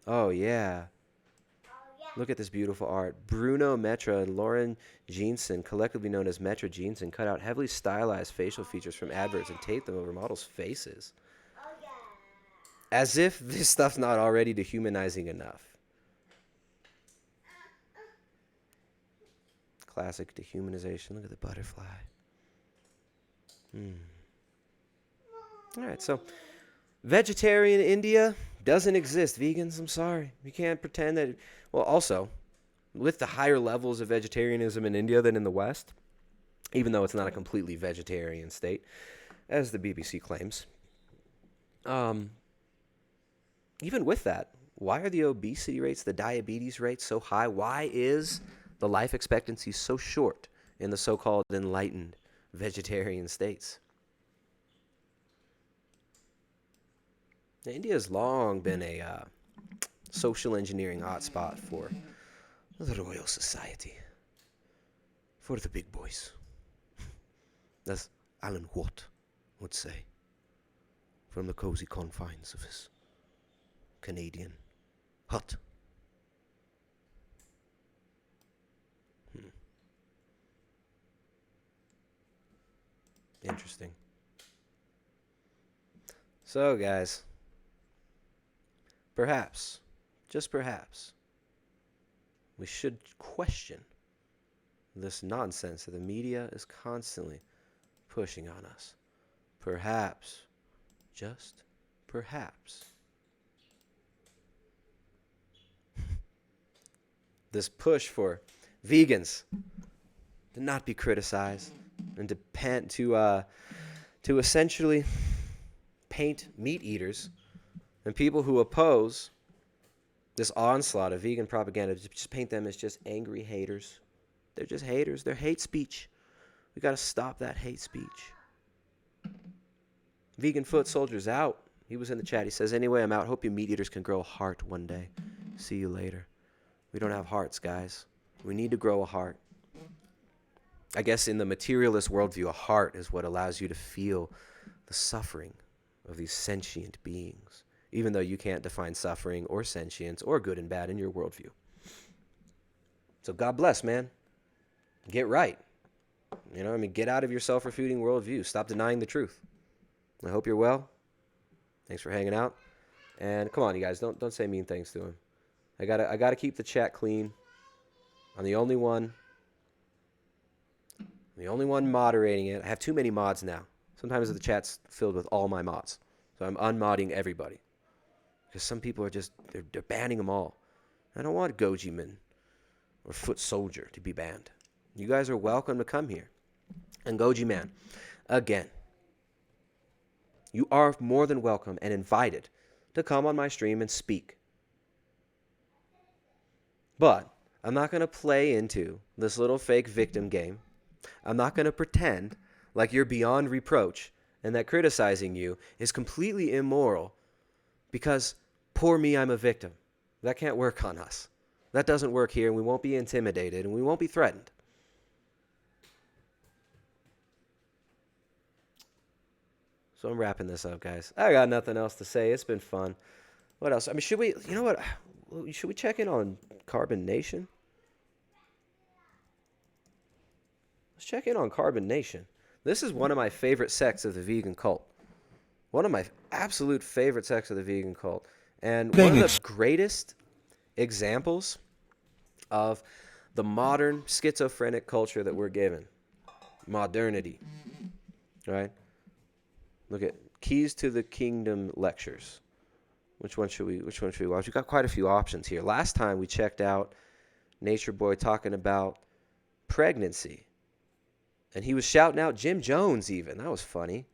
Oh, yeah. Look at this beautiful art. Bruno Metra and Lauren Jeanson, collectively known as Metra Jeanson, cut out heavily stylized facial features from adverts and taped them over models' faces. As if this stuff's not already dehumanizing enough. Classic dehumanization. Look at the butterfly. All right, so vegetarian India doesn't exist. Vegans, I'm sorry. You can't pretend that. Well, also, with the higher levels of vegetarianism in India than in the West, even though it's not a completely vegetarian state, as the BBC claims, even with that, why are the obesity rates, the diabetes rates so high? Why is the life expectancy so short in the so-called enlightened vegetarian states? Now, India has long been a social engineering hotspot for the Royal Society, for the big boys. As Alan Watt would say, from the cozy confines of his Canadian hut. Interesting. So, guys, perhaps, just perhaps, we should question this nonsense that the media is constantly pushing on us. Perhaps, just perhaps, this push for vegans to not be criticized and to essentially paint meat eaters and people who oppose this onslaught of vegan propaganda, to just paint them as just angry haters. They're just haters. They're hate speech. We got to stop that hate speech. Vegan Foot Soldier's out. He was in the chat. He says, anyway, I'm out. Hope you meat eaters can grow a heart one day. See you later. We don't have hearts, guys. We need to grow a heart. I guess in the materialist worldview, a heart is what allows you to feel the suffering of these sentient beings, even though you can't define suffering or sentience or good and bad in your worldview. So God bless, man. Get right. You know, get out of your self-refuting worldview. Stop denying the truth. I hope you're well. Thanks for hanging out. And come on, you guys, don't say mean things to him. I gotta keep the chat clean. I'm the only one moderating it. I have too many mods now. Sometimes the chat's filled with all my mods. So I'm unmodding everybody. Because some people are just, they're banning them all. I don't want Goji Man or Foot Soldier to be banned. You guys are welcome to come here. And Goji Man, again, you are more than welcome and invited to come on my stream and speak. But I'm not going to play into this little fake victim game. I'm not going to pretend like you're beyond reproach and that criticizing you is completely immoral because, poor me, I'm a victim. That can't work on us. That doesn't work here, and we won't be intimidated, and we won't be threatened. So I'm wrapping this up, guys. I got nothing else to say. It's been fun. What else? I mean, should we, you know what? Should we check in on Carbon Nation? Let's check in on Carbon Nation. This is one of my favorite sects of the vegan cult. One of my absolute favorite sects of the vegan cult. And one of the greatest examples of the modern schizophrenic culture that we're given. Modernity. Right? Look at Keys to the Kingdom lectures. Which one should we watch? We've got quite a few options here. Last time we checked out Nature Boy talking about pregnancy. And he was shouting out Jim Jones even. That was funny.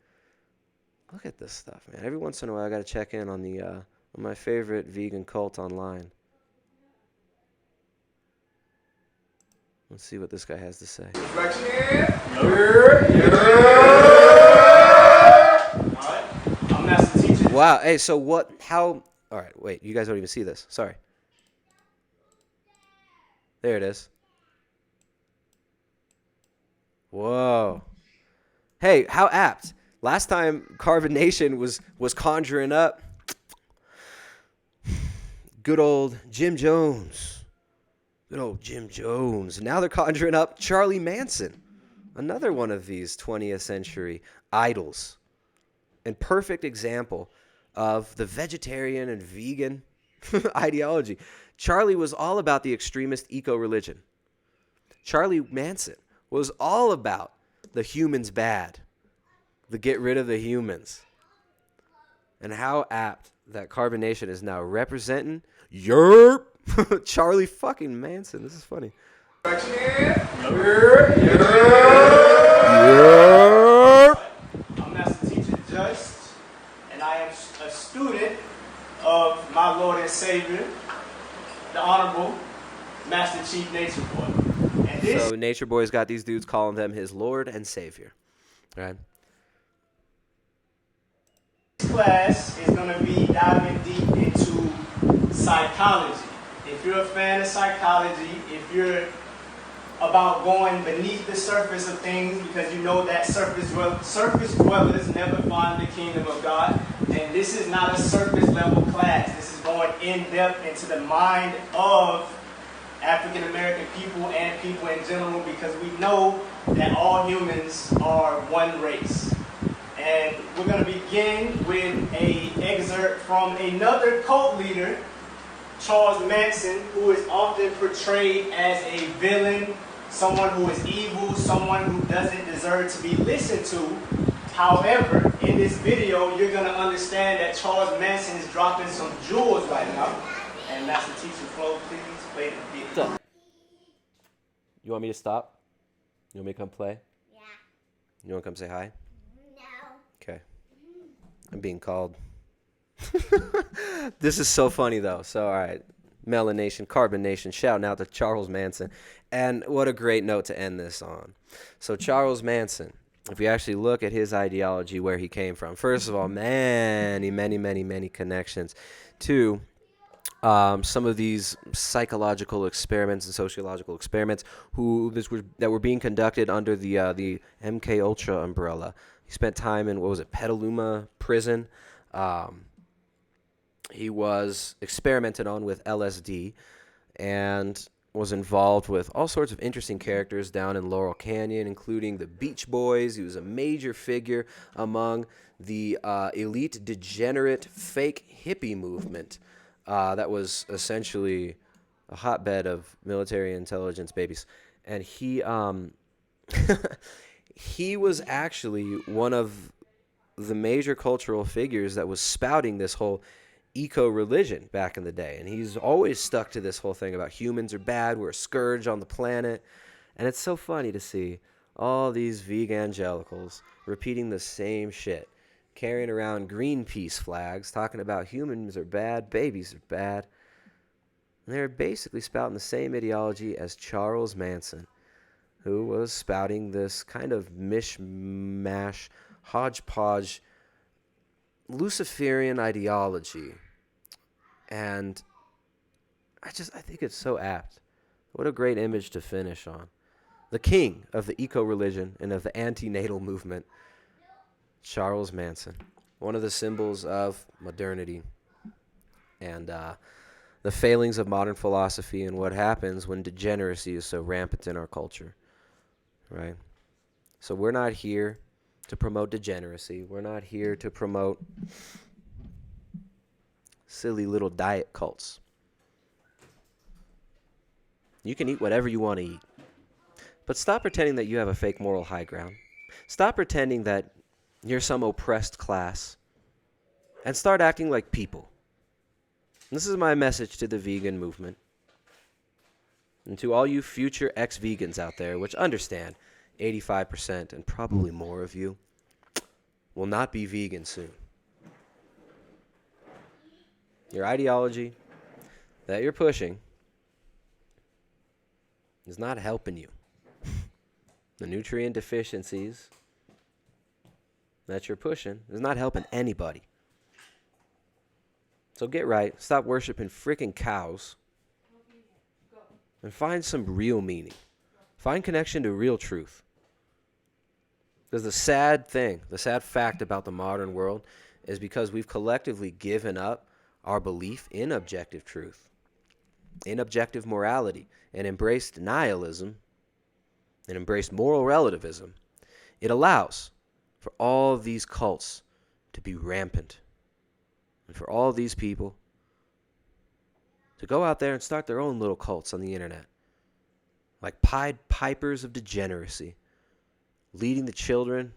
Look at this stuff, man. Every once in a while, I got to check in on the on my favorite vegan cult online. Let's see what this guy has to say. I'm Master Teacher. Wow. Hey, so what, how, all right, wait, you guys don't even see this. Sorry. There it is. Whoa. Hey, how apt. Last time Carbonation was conjuring up good old Jim Jones. Good old Jim Jones. Now they're conjuring up Charlie Manson. Another one of these 20th century idols. And perfect example of the vegetarian and vegan ideology. Charlie was all about the extremist eco-religion. Charlie Manson was all about the humans bad. The get rid of the humans. And how apt that Carbonation is now representing Charlie fucking Manson. This is funny. I'm Master Teacher Just, and I am a student of my Lord and Savior, the Honorable Master Chief Nature Boy. And this So Nature Boy's got these dudes calling them his Lord and Savior. Right? class is going to be diving deep into psychology. If you're a fan of psychology, if you're about going beneath the surface of things, because you know that surface dwellers never find the kingdom of God. And this is not a surface level class. This is going in depth into the mind of African American people and people in general, because we know that all humans are one race. And we're going to begin with an excerpt from another cult leader, Charles Manson, who is often portrayed as a villain, someone who is evil, someone who doesn't deserve to be listened to. However, in this video, you're going to understand that Charles Manson is dropping some jewels right now. And Master Teacher Flo, please play the video. You want me to stop? You want me to come play? Yeah. You want to come say hi? No. Okay. I'm being called. This is so funny, though. So, all right. Melon Nation, Carbon Nation, shouting out to Charles Manson. And what a great note to end this on. So, Charles Manson, if you actually look at his ideology, where he came from, first of all, many connections to some of these psychological experiments and sociological experiments that were being conducted under the MK Ultra umbrella. He spent time in, Petaluma prison. He was experimented on with LSD and was involved with all sorts of interesting characters down in Laurel Canyon, including the Beach Boys. He was a major figure among the elite, degenerate, fake hippie movement that was essentially a hotbed of military intelligence babies. And he he was actually one of the major cultural figures that was spouting this whole eco-religion back in the day. And he's always stuck to this whole thing about humans are bad, we're a scourge on the planet. And it's so funny to see all these veganelicals repeating the same shit, carrying around Greenpeace flags, talking about humans are bad, babies are bad. And they're basically spouting the same ideology as Charles Manson, who was spouting this kind of mishmash, hodgepodge, Luciferian ideology. And I think it's so apt. What a great image to finish on. The king of the eco-religion and of the antenatal movement, Charles Manson, one of the symbols of modernity and the failings of modern philosophy and what happens when degeneracy is so rampant in our culture, right? So we're not here to promote degeneracy. We're not here to promote silly little diet cults. You can eat whatever you want to eat. But stop pretending that you have a fake moral high ground. Stop pretending that you're some oppressed class. And start acting like people. This is my message to the vegan movement. And to all you future ex-vegans out there, which understand 85% and probably more of you will not be vegan soon. Your ideology that you're pushing is not helping you. The nutrient deficiencies that you're pushing is not helping anybody. So get right. Stop worshiping freaking cows. And find some real meaning. Find connection to real truth. Because the sad fact about the modern world is because we've collectively given up our belief in objective truth, in objective morality, and embraced nihilism, and embraced moral relativism. It allows for all of these cults to be rampant, and for all these people to go out there and start their own little cults on the internet, like Pied Pipers of degeneracy, leading the children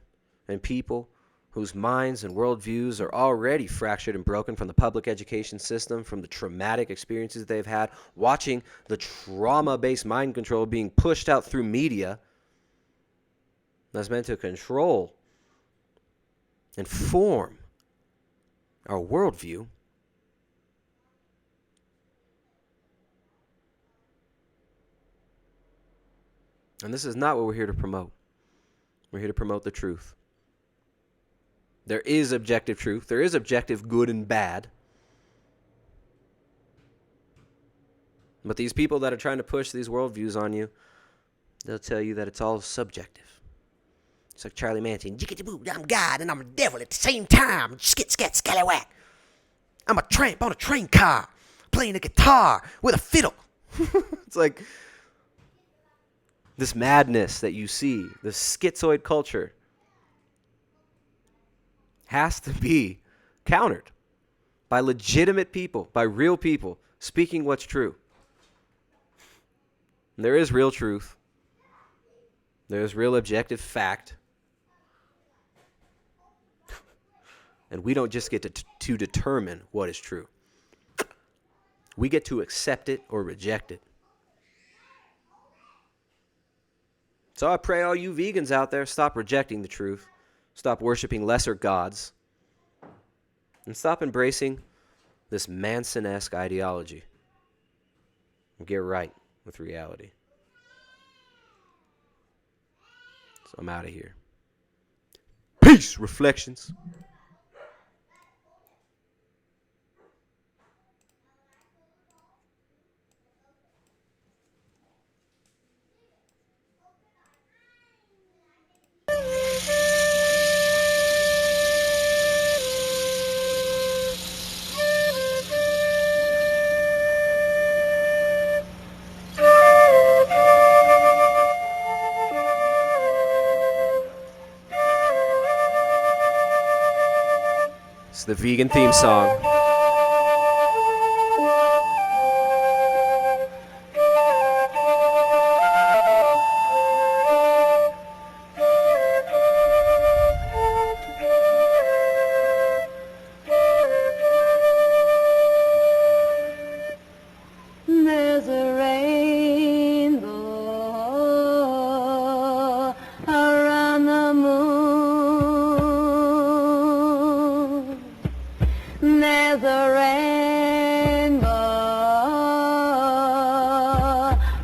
and people whose minds and worldviews are already fractured and broken from the public education system, from the traumatic experiences they've had, watching the trauma-based mind control being pushed out through media that's meant to control and form our worldview. And this is not what we're here to promote. We're here to promote the truth. There is objective truth. There is objective good and bad. But these people that are trying to push these worldviews on you, they'll tell you that it's all subjective. It's like Charlie Manson. I'm God and I'm a devil at the same time. Scallywag. I'm a tramp on a train car, playing a guitar with a fiddle. It's like this madness that you see, this schizoid culture, has to be countered by legitimate people, by real people, speaking what's true. And there is real truth. There is real objective fact. And we don't just get to determine what is true. We get to accept it or reject it. So I pray all you vegans out there, stop rejecting the truth. Stop worshiping lesser gods. And stop embracing this Manson-esque ideology. And get right with reality. So I'm out of here. Peace, Reflections. It's the vegan theme song. There's a rainbow around the moon. There's a rainbow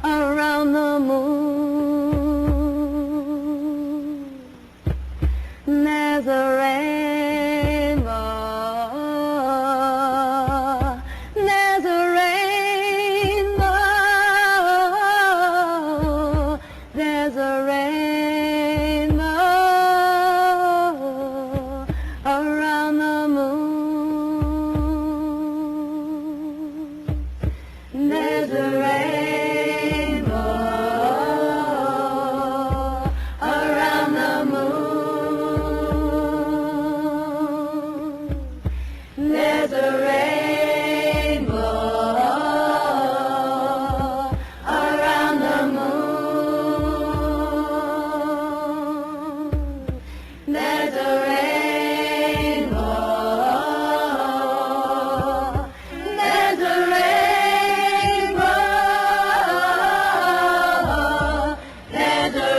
around the moon. There's a rainbow. There's a rainbow. There's a rainbow around the moon. There's a rainbow around the moon. There's a rainbow around the moon. Let the